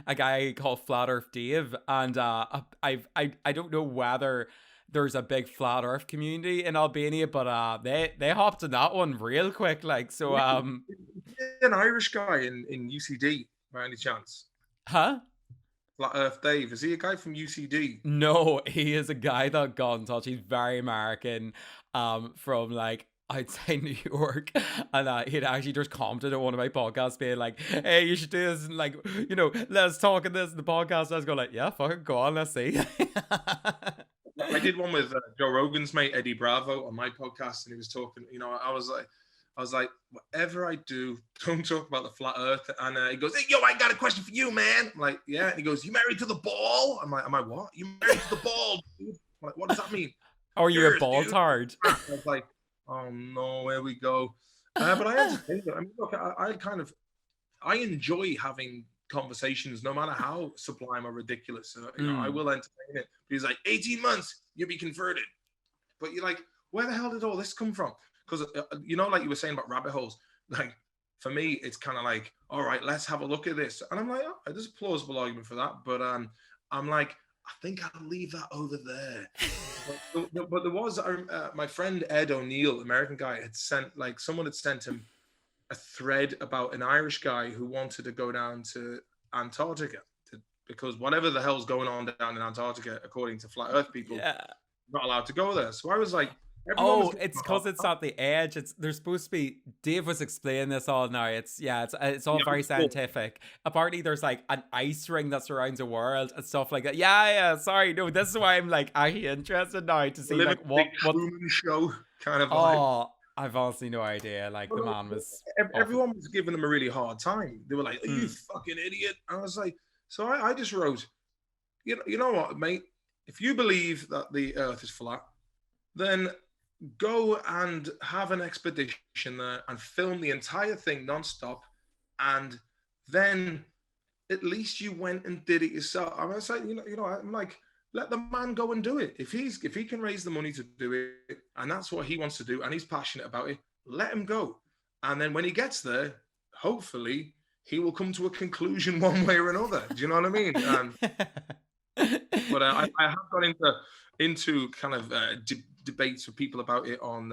a guy called Flat Earth Dave, and I don't know whether there's a big flat Earth community in Albania, but they hopped in that one real quick, like so. An Irish guy in UCD by any chance? Huh? Flat Earth Dave, is he a guy from UCD? No, he is a guy that got in touch. He's very American, from like outside New York, and he'd actually just commented on one of my podcasts, being like, "Hey, you should do this," and like, let's talk in this in the podcast. I was going like, "Yeah, fucking go on, let's see." I did one with Joe Rogan's mate Eddie Bravo on my podcast, and he was talking. I was like, whatever I do, don't talk about the flat Earth. And he goes, "Hey, yo, I got a question for you, man." I'm like, "Yeah." And he goes, "You married to the ball?" I'm like, "Am I what? You married to the ball, dude?" I'm like, "What does that mean?" Or you a "Yours, ball dude." tard? I was like, "Oh no, here we go." But I entertain it. I mean, look, I enjoy having conversations, no matter how sublime or ridiculous. So, I Mm. will entertain it. But he's like, 18 months, you'll be converted. But you're like, where the hell did all this come from? Because, like you were saying about rabbit holes, like, for me, it's kind of like, all right, let's have a look at this. And I'm like, oh, there's a plausible argument for that. But I'm like, I think I'll leave that over there. But there was my friend Ed O'Neill, American guy, someone had sent him a thread about an Irish guy who wanted to go down to Antarctica because whatever the hell's going on down in Antarctica, according to flat Earth people, Yeah. not allowed to go there. So I was like, everyone was Oh, giving it's him a hard because it's time. not the edge. It's There's supposed to be. Dave was explaining this all now. It's all Yeah, very scientific. Apparently, there's like an ice ring that surrounds the world and stuff like that. Yeah, yeah. Sorry, no. This is why I'm like actually interested now to we're see living like a big what. Truman Show kind of vibe. Oh, I've honestly no idea. Like the But man was awful. everyone was giving him a really hard time. They were like, "Are you Mm. fucking idiot?" And I was like, so I just wrote, you know what, mate? If you believe that the Earth is flat, then go and have an expedition there and film the entire thing nonstop, and then at least you went and did it yourself. I was like, I'm like, let the man go and do it. If he can raise the money to do it, and that's what he wants to do, and he's passionate about it, let him go. And then when he gets there, hopefully he will come to a conclusion one way or another. Do you know what I mean? But I have got into kind of debates with people about it on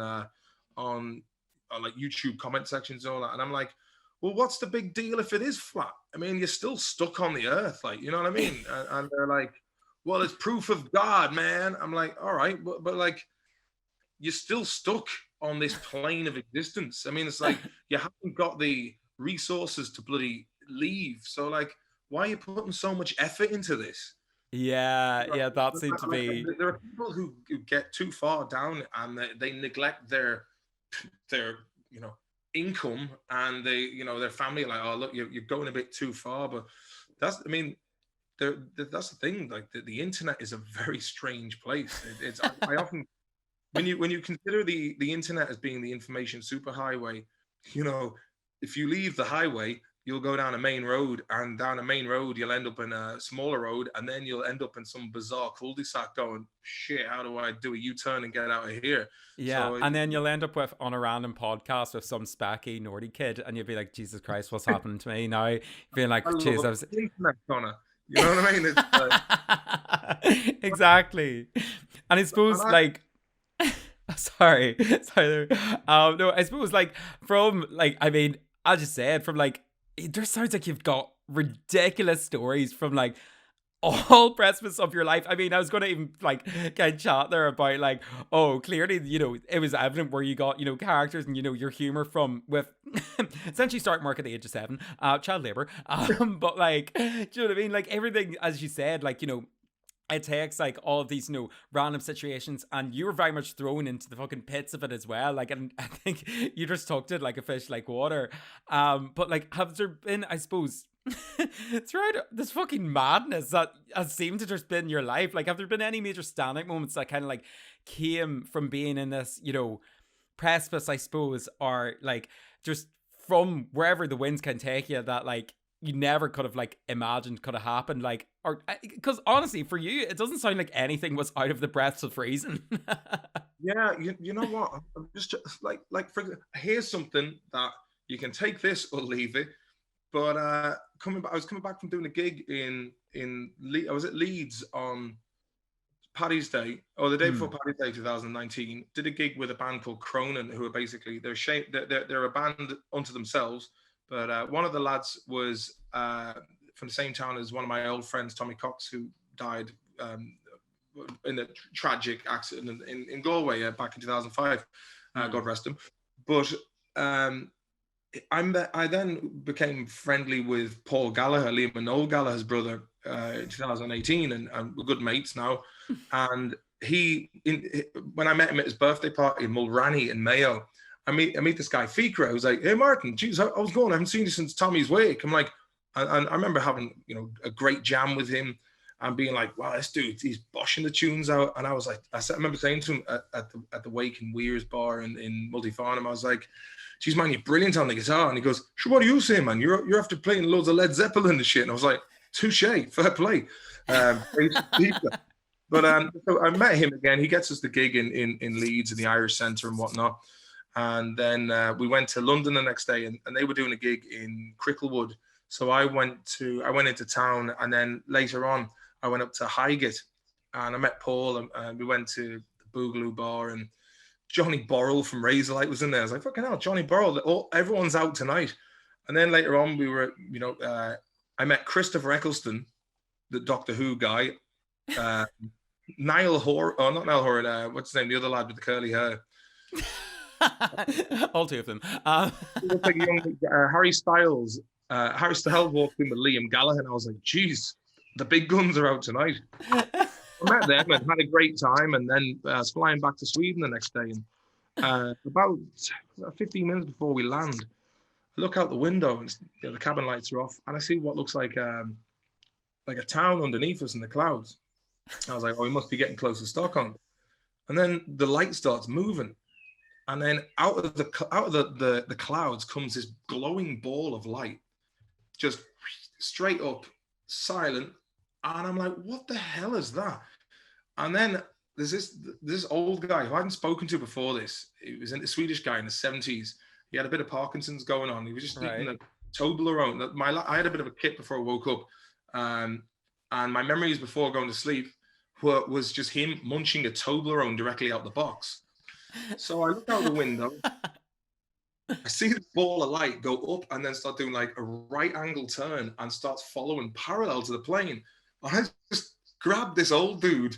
like YouTube comment sections and all that, and I'm like, well, what's the big deal if it is flat? I mean, you're still stuck on the earth, like, you know what I mean? And they're like, well, it's proof of God, man. I'm like, all right, but like, you're still stuck on this plane of existence. I mean, it's like you haven't got the resources to bloody leave. So like, why are you putting so much effort into this? Yeah, yeah, that seemed to be. There are people who get too far down and they neglect their income, and their family, like, oh look, you're going a bit too far. But that's, I mean, that's the thing. Like the internet is a very strange place. I often, when you consider the internet as being the information superhighway, you know, if you leave the highway, you'll go down a main road, and down a main road, you'll end up in a smaller road, and then you'll end up in some bizarre cul-de-sac going, shit, how do I do a U-turn and get out of here? Yeah, So and then you'll end up with on a random podcast with some specky naughty kid, and you'll be like, Jesus Christ, what's happening to me now? Being like, I jeez, love I was. the internet, Connor. You know what I mean? It's Exactly. And I and suppose I, like sorry. Sorry. No, I suppose like from like I mean, I just said from like it just sounds like you've got ridiculous stories from like all precipice of your life. I mean, I was going to even like kind of chat there about like, oh, clearly, it was evident where you got, characters and, your humor from with essentially starting work at the age of 7, child labor. But like, do you know what I mean? Like everything, as you said, like, it takes like all of these, random situations, and you were very much thrown into the fucking pits of it as well. Like, and I think you just took it like a fish like water. But like, have there been, I suppose, throughout this fucking madness that has seemed to just been your life, like, have there been any major standout moments that kind of like came from being in this, precipice, I suppose, or like just from wherever the winds can take you that like you never could have like imagined could have happened, like, or because honestly for you it doesn't sound like anything was out of the breaths of reason. yeah, you know what? I'm just here's something that you can take this or leave it. But I was coming back from doing a gig I was at Leeds on Paddy's Day, or the day before Hmm. Paddy's Day 2019. Did a gig with a band called Cronin, who are basically they're a band unto themselves. But one of the lads was from the same town as one of my old friends, Tommy Cox, who died in a tragic accident in Galway back in 2005. Hmm. God rest him. But I then became friendly with Paul Gallagher, Liam and Noel Gallagher's brother, in 2018, and we're good mates now. And when I met him at his birthday party in Mulranny in Mayo, I meet this guy Fikra. I was like, "Hey, Martin, geez, how's it going? I haven't seen you since Tommy's Wake." I'm like, and I remember having a great jam with him and being like, "Wow, this dude, he's boshing the tunes out." And I was like, I remember saying to him at the Wake in Weir's bar in Multifarnham, I was like, "Geez, man, you're brilliant on the guitar." And he goes, "Sure, what do you say, man? You're after playing loads of Led Zeppelin and shit." And I was like, "Touche, fair play." But so I met him again. He gets us the gig in Leeds in the Irish Centre and whatnot. And then we went to London the next day, and they were doing a gig in Cricklewood. So I went into town, and then later on I went up to Highgate, and I met Paul, and we went to the Boogaloo Bar and Johnny Borrell from Razorlight was in there. I was like, fucking hell, Johnny Borrell. Everyone's out tonight. And then later on, we were, I met Christopher Eccleston, the Doctor Who guy. Not Niall Horan. What's his name? The other lad with the curly hair. All two of them. Like young, Harry Styles. Harry Styles walked in with Liam Gallagher, and I was like, geez, the big guns are out tonight. I met them and had a great time, and then I was flying back to Sweden the next day. And about 15 minutes before we land, I look out the window, and the cabin lights are off, and I see what looks like a town underneath us in the clouds. I was like, oh, we must be getting close to Stockholm. And then the light starts moving. And then out of the clouds comes this glowing ball of light, just straight up, silent. And I'm like, what the hell is that? And then there's this old guy who I hadn't spoken to before this. He was a Swedish guy in the 70s. He had a bit of Parkinson's going on. He was just eating a Toblerone. I had a bit of a kip before I woke up. And my memories before going to sleep was just him munching a Toblerone directly out the box. So I look out the window, I see the ball of light go up and then start doing like a right angle turn and starts following parallel to the plane. And I just grabbed this old dude.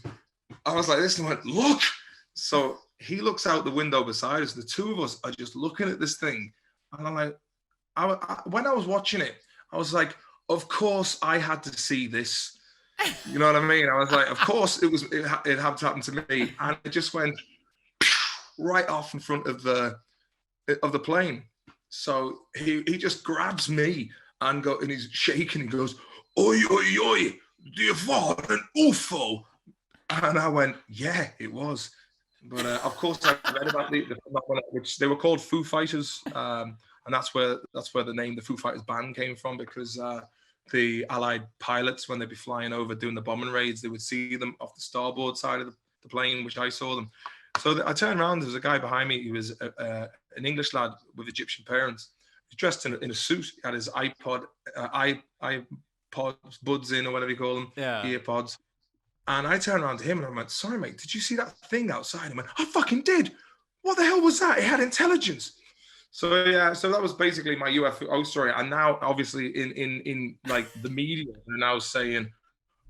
I was like this and went, look. So he looks out the window beside us. The two of us are just looking at this thing. And I'm like, when I was watching it, I was like, of course I had to see this. You know what I mean? I was like, of course it had to happen to me. And it just went right off in front of the plane. So he just grabs me and he's shaking. He goes, oi, oi, oi, do you find an UFO? And I went, yeah, it was. But of course I read about the which they were called Foo Fighters. And that's where the name, the Foo Fighters band came from, because the Allied pilots, when they'd be flying over doing the bombing raids, they would see them off the starboard side of the plane, which I saw them. So I turned around, there was a guy behind me. He was an English lad with Egyptian parents. He was dressed in a suit. He had his iPods buds in, or whatever you call them, earpods. And I turned around to him and I went, sorry, mate, did you see that thing outside? He went, I fucking did. What the hell was that? It had intelligence. So yeah, so that was basically my UFO story. And now, obviously, in like the media, they're now saying,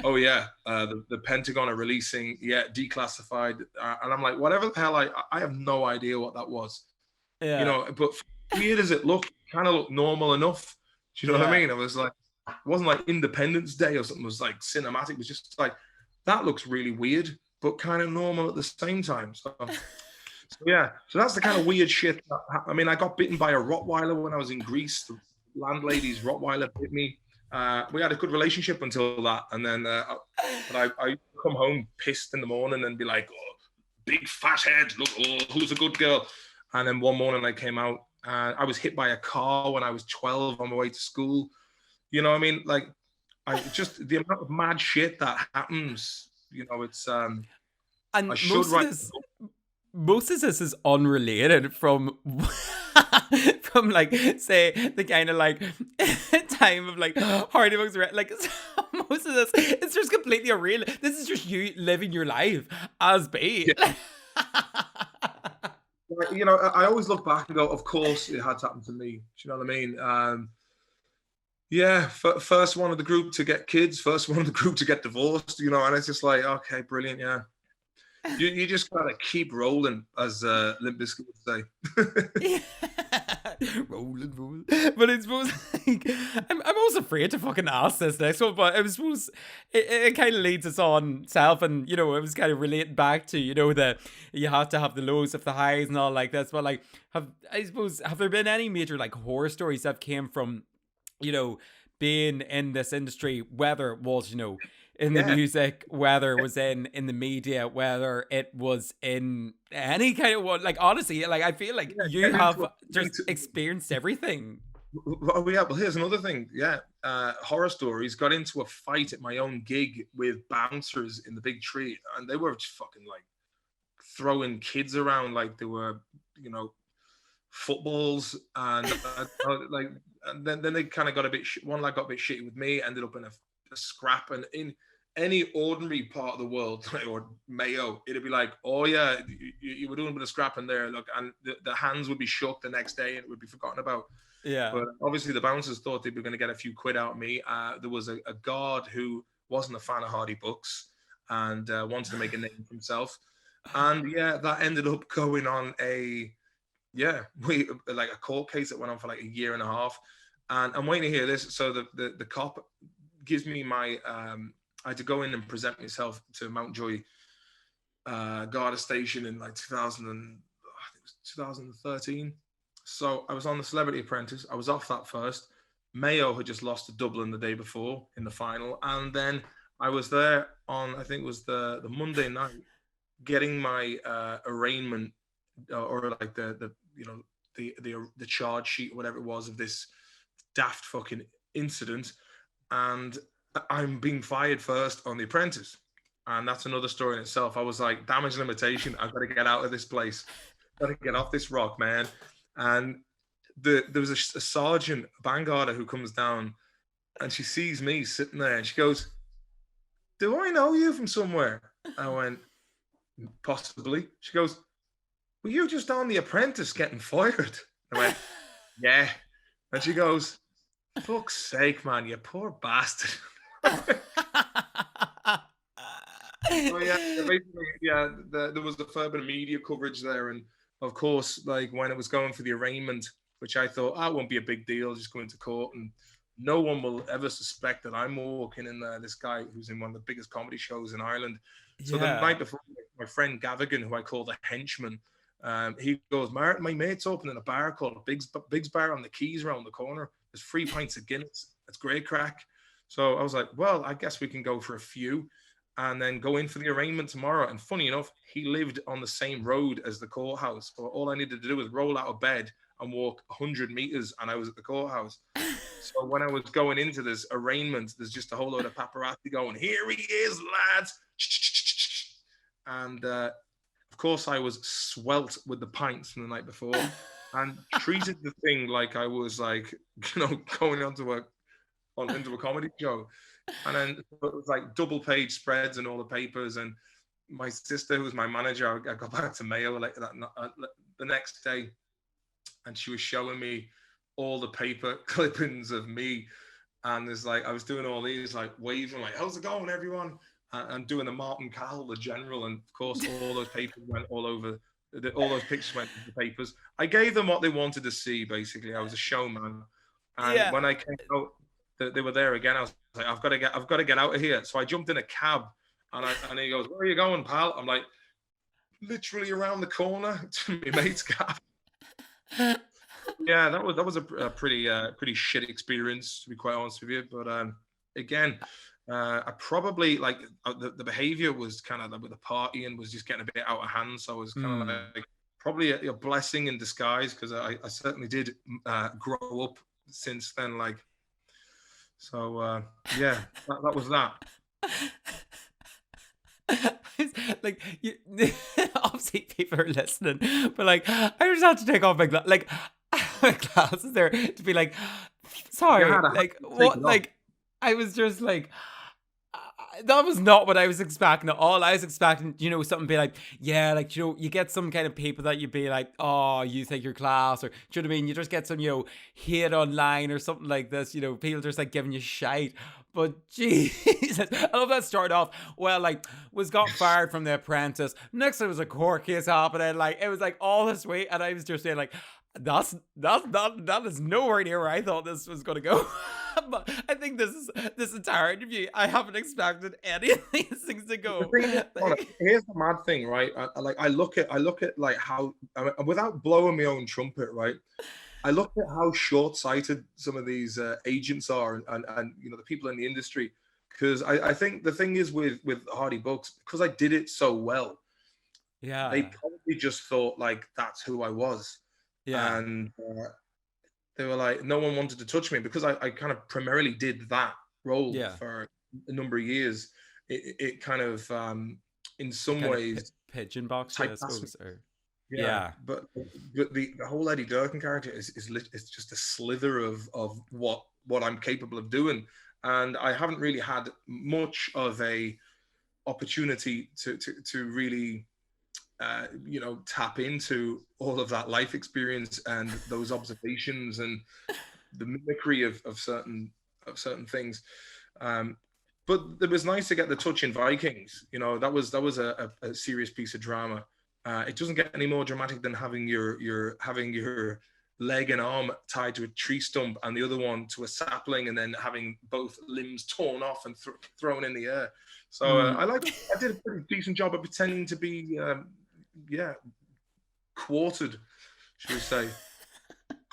oh yeah, the Pentagon are releasing declassified, and I'm like, whatever the hell, I have no idea what that was. But weird as it looked, kind of looked normal enough. Do you know what I mean? I was like, it wasn't like Independence Day or something. It was like cinematic. It was just like, that looks really weird, but kind of normal at the same time. So yeah, so that's the kind of weird shit. I mean, I got bitten by a Rottweiler when I was in Greece. The landlady's Rottweiler bit me. We had a good relationship until that, and then I come home pissed in the morning and be like, oh, big fat head, look, oh, who's a good girl? And then one morning I came out and I was hit by a car when I was 12 on my way to school. You know what I mean? Like, I just, the amount of mad shit that happens, it's and most of this is unrelated from from like, say, the kind of like time of like Hardy Bugs, like most of this, it's just completely unreal. This is just you living your life as Bait. Yeah. I always look back and go, of course it had to happen to me. Do you know what I mean? Yeah, first one of the group to get kids, first one of the group to get divorced, and it's just like, okay, brilliant, yeah. You just gotta keep rolling, as Limp Bizkit would say. rolling. But it's supposed like, I'm almost afraid to fucking ask this next one, but I was supposed it kind of leads us on self, and it was kind of relating back to that you have to have the lows of the highs and all like this. But like, have there been any major like horror stories that came from being in this industry, whether it was in the music, whether it was in the media, whether it was in any kind of one, like, honestly, like, I feel like you have just experienced everything. Oh yeah, well, here's another thing. Horror stories. Got into a fight at my own gig with bouncers in the big tree, and they were just fucking like throwing kids around like they were footballs, and like, and then they kind of got a bit one lad got a bit shitty with me, ended up in a scrap, and any ordinary part of the world, or Mayo, it'd be like, oh yeah, you were doing a bit of scrapping there, look, and the hands would be shook the next day and it would be forgotten about. Yeah. But obviously the bouncers thought they were going to get a few quid out of me. There was a guard who wasn't a fan of Hardy Bucks and wanted to make a name for himself. And yeah, that ended up going on like a court case that went on for like a year and a half. And I'm waiting to hear this. So the cop gives me my, I had to go in and present myself to Mountjoy Garda Station in like 2013. So I was on the Celebrity Apprentice. I was off that first. Mayo had just lost to Dublin the day before in the final. And then I was there on, I think it was the Monday night, getting my arraignment or like the charge sheet or whatever it was of this daft fucking incident. And I'm being fired first on The Apprentice. And that's another story in itself. I was like, damage limitation. I've got to get out of this place. Got to get off this rock, man. And there was a sergeant, a vanguarder, who comes down and she sees me sitting there and she goes, do I know you from somewhere? I went, possibly. She goes, were you just on The Apprentice getting fired? I went, yeah. And she goes, fuck's sake, man, you poor bastard. So there was a fair bit of media coverage there, and of course, like when it was going for the arraignment, which I thought, it won't be a big deal, just going to court, and no one will ever suspect that I'm walking in there. This guy who's in one of the biggest comedy shows in Ireland. So the night before, my friend Gallagher, who I call the henchman, he goes, my mate's opening a bar called Big's Bar on the Quays around the corner. There's 3 pints of Guinness. It's great crack. So I was like, well, I guess we can go for a few and then go in for the arraignment tomorrow. And funny enough, he lived on the same road as the courthouse. So all I needed to do was roll out of bed and walk 100 meters, and I was at the courthouse. So when I was going into this arraignment, there's just a whole load of paparazzi going, here he is, lads. And of course, I was swelt with the pints from the night before and treated the thing like I was like, going into a comedy show. And then it was like double page spreads and all the papers. And my sister, who was my manager, I got back to Mayo like the next day, and she was showing me all the paper clippings of me. And there's like, I was doing all these, like waving, like, how's it going, everyone? And doing the Martin Cowell, the general. And of course, all those papers went all over. All those pictures went to the papers. I gave them what they wanted to see, basically. I was a showman. And when I came out, they were there again. I was like, I've got to get out of here. So I jumped in a cab, and he goes, where are you going, pal? I'm like, literally around the corner to my mate's cab. Yeah, that was a pretty shit experience, to be quite honest with you. But again, I probably like the behavior was kind of with the partying was just getting a bit out of hand. So I was kind of like probably a blessing in disguise, because I certainly did grow up since then. Like, so yeah, that was that. Like, obviously people are listening, but like, I just had to take off my glasses there to be like, sorry, like what, like I was just like, that was not what I was expecting at all. I was expecting, something be like, yeah, like, you get some kind of people that you'd be like, oh, you think you're class, or, do you know what I mean? You just get some, hate online or something like this, people just like giving you shite. But Jesus, I love that started off, well, like, got fired from The Apprentice. Next there was a court case happening. Like, it was like all this way. And I was just saying, like, that is nowhere near where I thought this was going to go. But I think this entire interview, I haven't expected any of these things to go. Here's the mad thing, right? I look at like how, without blowing my own trumpet, right? I look at how short-sighted some of these agents are, and the people in the industry, because I think the thing is with Hardy Bucks, because I did it so well, they probably just thought like that's who I was, and they were like, no one wanted to touch me because I kind of primarily did that role for a number of years. It kind of in some ways pigeon box, I suppose, but the whole Eddie Durkin character is just a slither of what I'm capable of doing, and I haven't really had much of a opportunity to really tap into all of that life experience and those observations and the mimicry of certain things. Um, but it was nice to get the touch in Vikings. That was a serious piece of drama. It doesn't get any more dramatic than having your leg and arm tied to a tree stump and the other one to a sapling, and then having both limbs torn off and thrown in the air. So I did a pretty decent job of pretending to be quartered, should we say?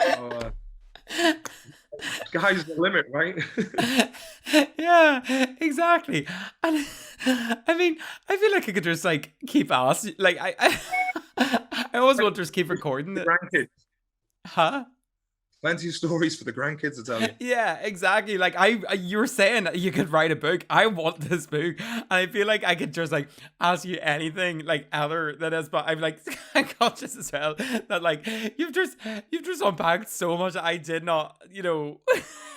So, sky's the limit, right? Yeah, exactly. And I mean, I feel like I could just like keep asking. Like I always want to just keep recording The it. grandkids. Huh? Plenty of stories for the grandkids to tell you. Yeah, exactly. Like you were saying you could write a book. I want this book, and I feel like I could just like ask you anything like other than this. But I'm like conscious as well that like you've just unpacked so much that I did not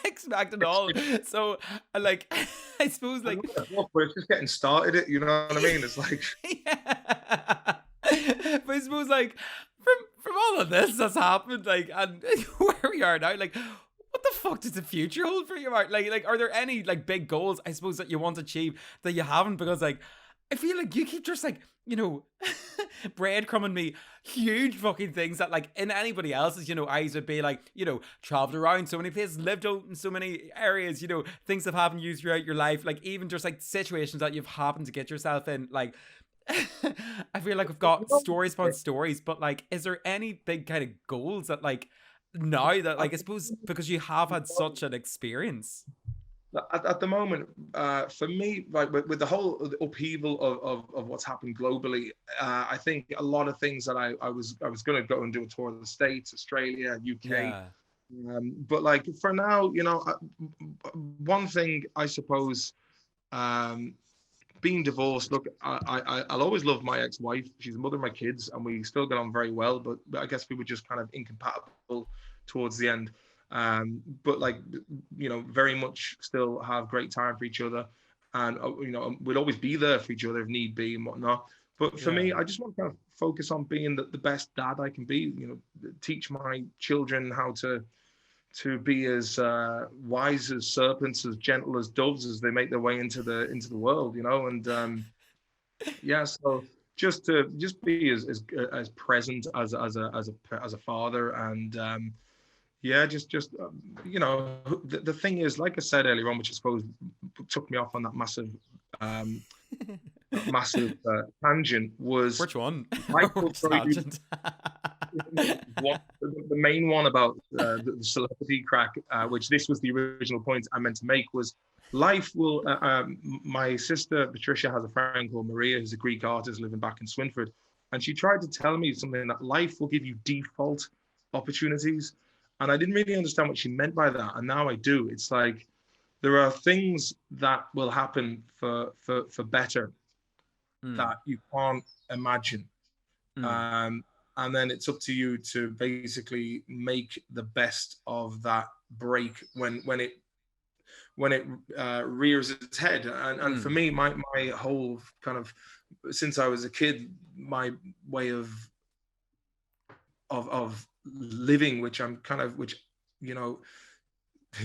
expect at all. So like I suppose like But it's just getting started. You know what I mean? It's like yeah. But I suppose like from all of this that's happened, like, and where we are now, like, what the fuck does the future hold for you, Mark? Like, are there any like big goals, I suppose, that you want to achieve that you haven't? Because like, I feel like you keep just like, breadcrumbing me huge fucking things that like in anybody else's, eyes would be like, traveled around so many places, lived out in so many areas, things that have happened to you throughout your life, like even just like situations that you've happened to get yourself in, like. I feel like we've got stories upon stories, but like, is there any big kind of goals that like now that like I suppose because you have had such an experience? at the moment, for me, like with the whole upheaval of what's happened globally, I think a lot of things that I was going to go and do a tour of the States, Australia, UK. Yeah. But like for now, one thing I suppose, being divorced, look, I'll always love my ex-wife. She's the mother of my kids, and we still get on very well. But I guess we were just kind of incompatible towards the end. But like, very much still have great time for each other, and we'll always be there for each other if need be and whatnot. But for me, I just want to kind of focus on being the best dad I can be. Teach my children how to be as wise as serpents, as gentle as doves as they make their way into the world, and so just be as present as a father, and the thing is, like I said earlier on, which I suppose took me off on that massive tangent, was which one? Which tangent? The main one about the celebrity crack, which this was the original point I meant to make, was life will. My sister Patricia has a friend called Maria, who's a Greek artist living back in Swinford, and she tried to tell me something that life will give you default opportunities, and I didn't really understand what she meant by that, and now I do. It's like there are things that will happen for better that you can't imagine. And then it's up to you to basically make the best of that break when it rears its head. And for me, my whole kind of, since I was a kid, my way of living, which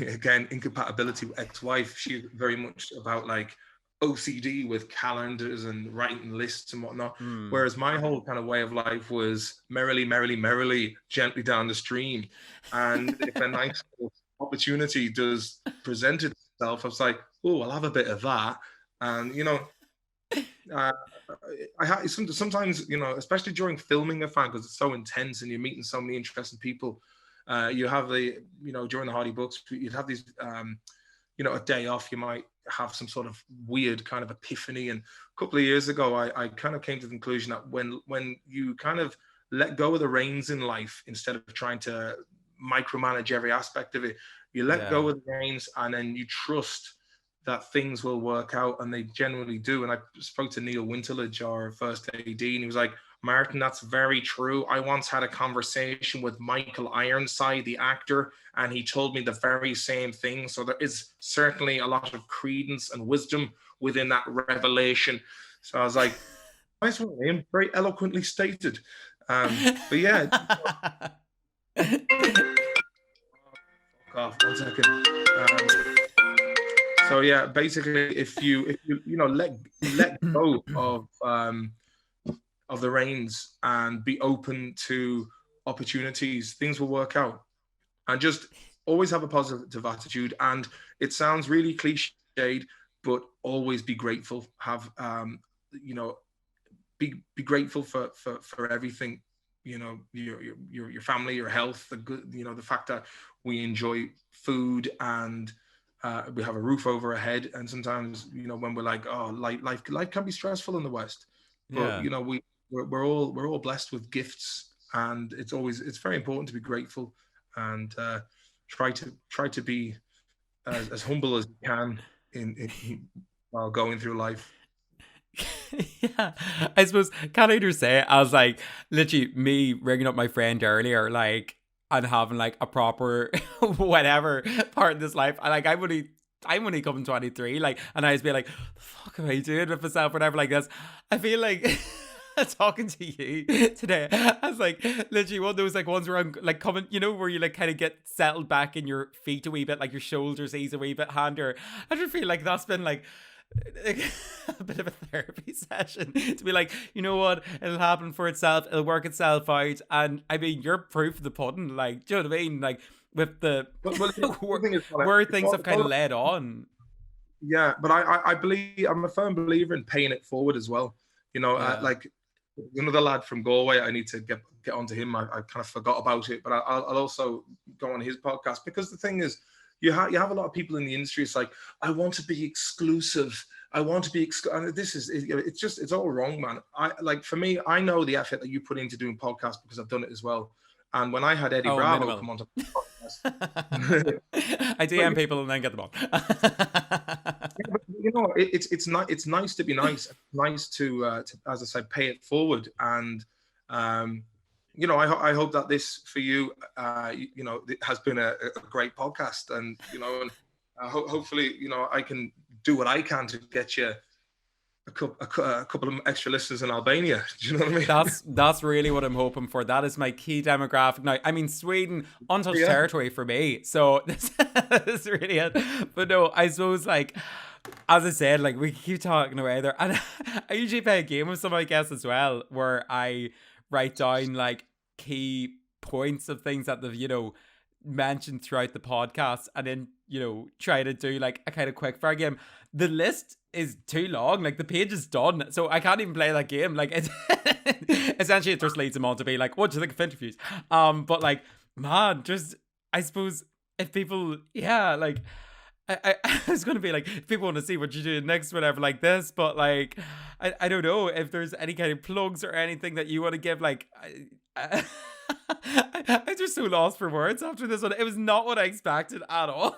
again, incompatibility with ex-wife, she's very much about like OCD with calendars and writing lists and whatnot. Whereas my whole kind of way of life was merrily, merrily, merrily, gently down the stream. And if a nice opportunity does present itself, I was like, oh, I'll have a bit of that. And, sometimes, especially during filming a fan, because it's so intense and you're meeting so many interesting people, you have during the Hardy Books, you'd have these, a day off, you might have some sort of weird kind of epiphany. And a couple of years ago, I kind of came to the conclusion that when you kind of let go of the reins in life, instead of trying to micromanage every aspect of it, you let go of the reins, and then you trust that things will work out, and they generally do. And I spoke to Neil Winterledge, our first AD, and he was like, Martin, that's very true. I once had a conversation with Michael Ironside, the actor, and he told me the very same thing. So there is certainly a lot of credence and wisdom within that revelation. So I was like, nice one, Ian. Very eloquently stated. But yeah, off 1 second. So yeah, basically, if you let go of the reins and be open to opportunities, things will work out. And just always have a positive attitude. And it sounds really cliched, but always be grateful. Have be grateful for everything. Your family, your health, the good, the fact that we enjoy food and we have a roof over our head. And sometimes, when we're like, oh, life can be stressful in the West, but Yeah. we're all blessed with gifts, and it's very important to be grateful and try to be as humble as you can while going through life. Yeah, I suppose, can I just say, I was like, literally me ringing up my friend earlier, like, and having like a proper whatever part of this life. And like, I'm only coming 23, like, and I was be like, the fuck am I doing with myself, whatever, like this. I feel like talking to you today, I was like, literally one of those like ones where I'm like coming, where you like kind of get settled back in your feet a wee bit, like your shoulders ease a wee bit handier. I just feel like that's been like a bit of a therapy session to be like, you know what, it'll happen for itself, it'll work itself out. And I mean, you're proof of the pudding, like, do you know what I mean, like with the where things have kind of led on. Yeah, but I believe, I'm a firm believer in paying it forward as well. Like the lad from Galway, I need to get onto him. I kind of forgot about it, but I'll also go on his podcast, because the thing is, you have a lot of people in the industry. It's like, I want to be exclusive. I want to be and it's all wrong, man. For me, I know the effort that you put into doing podcasts because I've done it as well. And when I had Eddie Bravo minimal. come on to the podcast, I DM people and then get them on. Yeah, but it's nice to be nice. It's nice to as I said, pay it forward. And I hope that this for you, it has been a great podcast, and hopefully, I can do what I can to get you a couple of extra listeners in Albania. Do you know what I mean? That's really what I'm hoping for. That is my key demographic now. I mean, Sweden, untouched territory for me. So this is really it. But no, I suppose, like, as I said, like, we keep talking away there. And I usually play a game with some of my guests as well, where I write down like key points of things that they've, mentioned throughout the podcast, and then, try to do like a kind of quick fire game. The list is too long, like the page is done, so I can't even play that game. Like, it's essentially, it just leads them on to be like, what do you think of interviews? But like, man, just, I suppose, if people, like, I was going to be like, if people want to see what you're doing next, whatever, like this, but like, I don't know if there's any kind of plugs or anything that you want to give. Like, I'm just so lost for words after this one. It was not what I expected at all.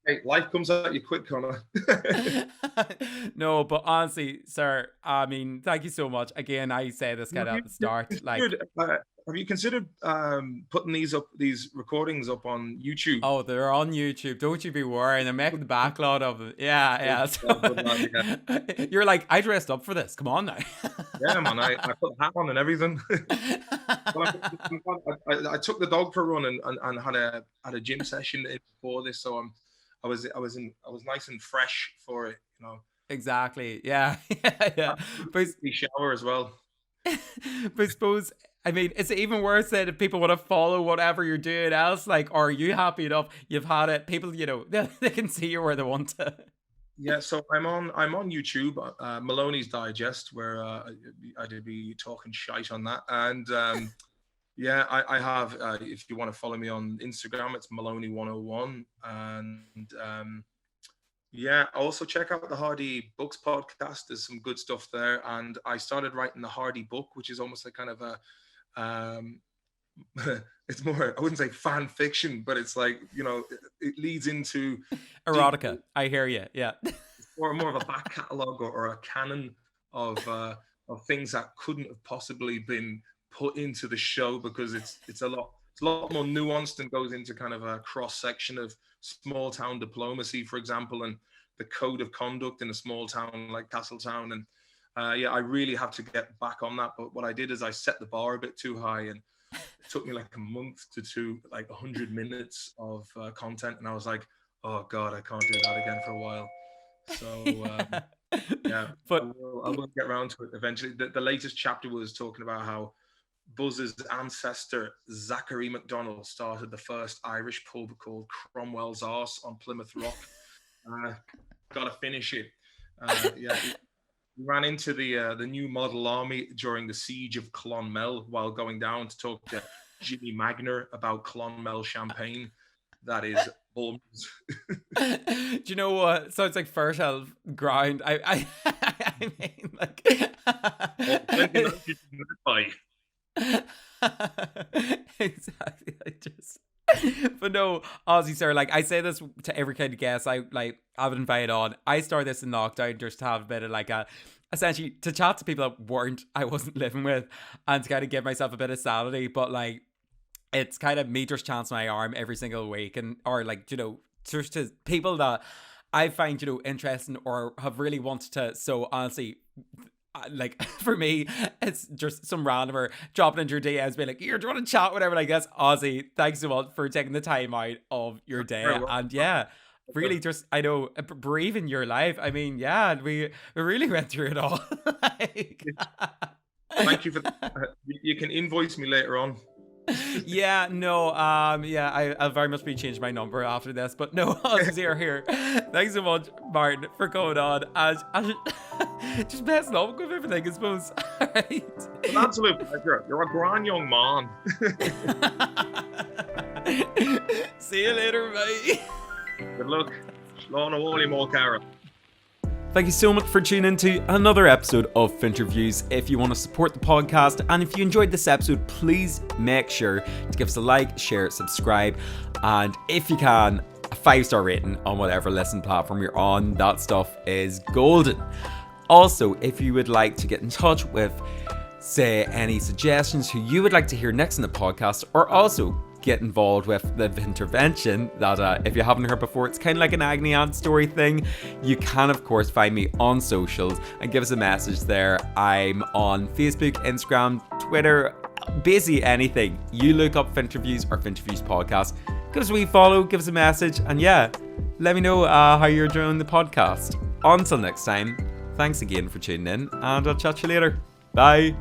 Hey, life comes at you quick, Connor. No, but honestly, sir, I mean, thank you so much. Again, I say this kind of at the start. Like, have you considered putting these recordings up on YouTube? Oh, they're on YouTube. Don't you be worrying. I'm making the backlog of it. Yeah. So, you're like, I dressed up for this. Come on now. Yeah, man. I put a hat on and everything. I took the dog for a run and had a gym session before this, so I was nice and fresh for it, Exactly. Yeah. But shower as well. But I suppose, I mean, it's even worse that if people want to follow whatever you're doing else, like, are you happy enough? You've had it. People, they can see you where they want to. Yeah, so I'm on YouTube, Maloney's Digest, where I did be talking shite on that, and yeah, I have. If you want to follow me on Instagram, it's Maloney101, and yeah, also check out the Hardy Books podcast. There's some good stuff there, and I started writing the Hardy book, which is almost like kind of a it's more, I wouldn't say fan fiction, but it's like, it leads into erotica. I hear you. Yeah. Or more of a back catalogue or a canon of of things that couldn't have possibly been put into the show, because it's a lot more nuanced and goes into kind of a cross section of small town diplomacy, for example, and the code of conduct in a small town like Castletown. And I really have to get back on that. But what I did is I set the bar a bit too high, and it took me like a month to do like 100 minutes of content, and I was like, oh god, I can't do that again for a while. So but I will get around to it eventually. The latest chapter was talking about how Buzz's ancestor Zachary MacDonald started the first Irish pub called Cromwell's Arse on Plymouth Rock. Gotta finish it. He ran into the new model army during the siege of Clonmel while going down to talk to Jimmy Magner about Clonmel champagne. That is bums. Do you know what? So it's like fertile ground. I mean, like. Exactly. But no, Ozzy, sir, like I say this to every kind of guest I have invited on. I started this in lockdown just to have a bit of like essentially to chat to people that I wasn't living with, and to kind of give myself a bit of sanity. But like, it's kind of me just chancing my arm every single week, and or like, you know, just to people that I find, you know, interesting or have really wanted to. So honestly, like for me, it's just some randomer dropping into your DMs, being like, "Here, do you want to chat?" Whatever. Like, that's Ozzy. Thanks so much for taking the time out of your day, and really just, I know, breathing your life. I mean, we really went through it all. Like, thank you for that. You can invoice me later on. I'll very much be changing my number after this, but no, Ozzy here. Thanks so much, Martin, for coming on and just messing up with everything, I suppose. All right. It's an absolute pleasure. You're a grand young man. See you later, mate. Good luck. Slán Wally more Cara. Thank you so much for tuning in to another episode of Finnterviews. If you want to support the podcast and if you enjoyed this episode, please make sure to give us a like, share, subscribe, and if you can, a 5-star rating on whatever listen platform you're on. That stuff is golden. Also, if you would like to get in touch with, say, any suggestions who you would like to hear next in the podcast, or also get involved with the intervention that if you haven't heard before, it's kind of like an agony aunt story thing, you can of course find me on socials and give us a message there. I'm on Facebook, Instagram, Twitter, basically anything. You look up Finnterviews or Finnterviews podcast, give us a wee follow, give us a message, and let me know how you're doing the podcast. Until next time, thanks again for tuning in, and I'll chat to you later. Bye.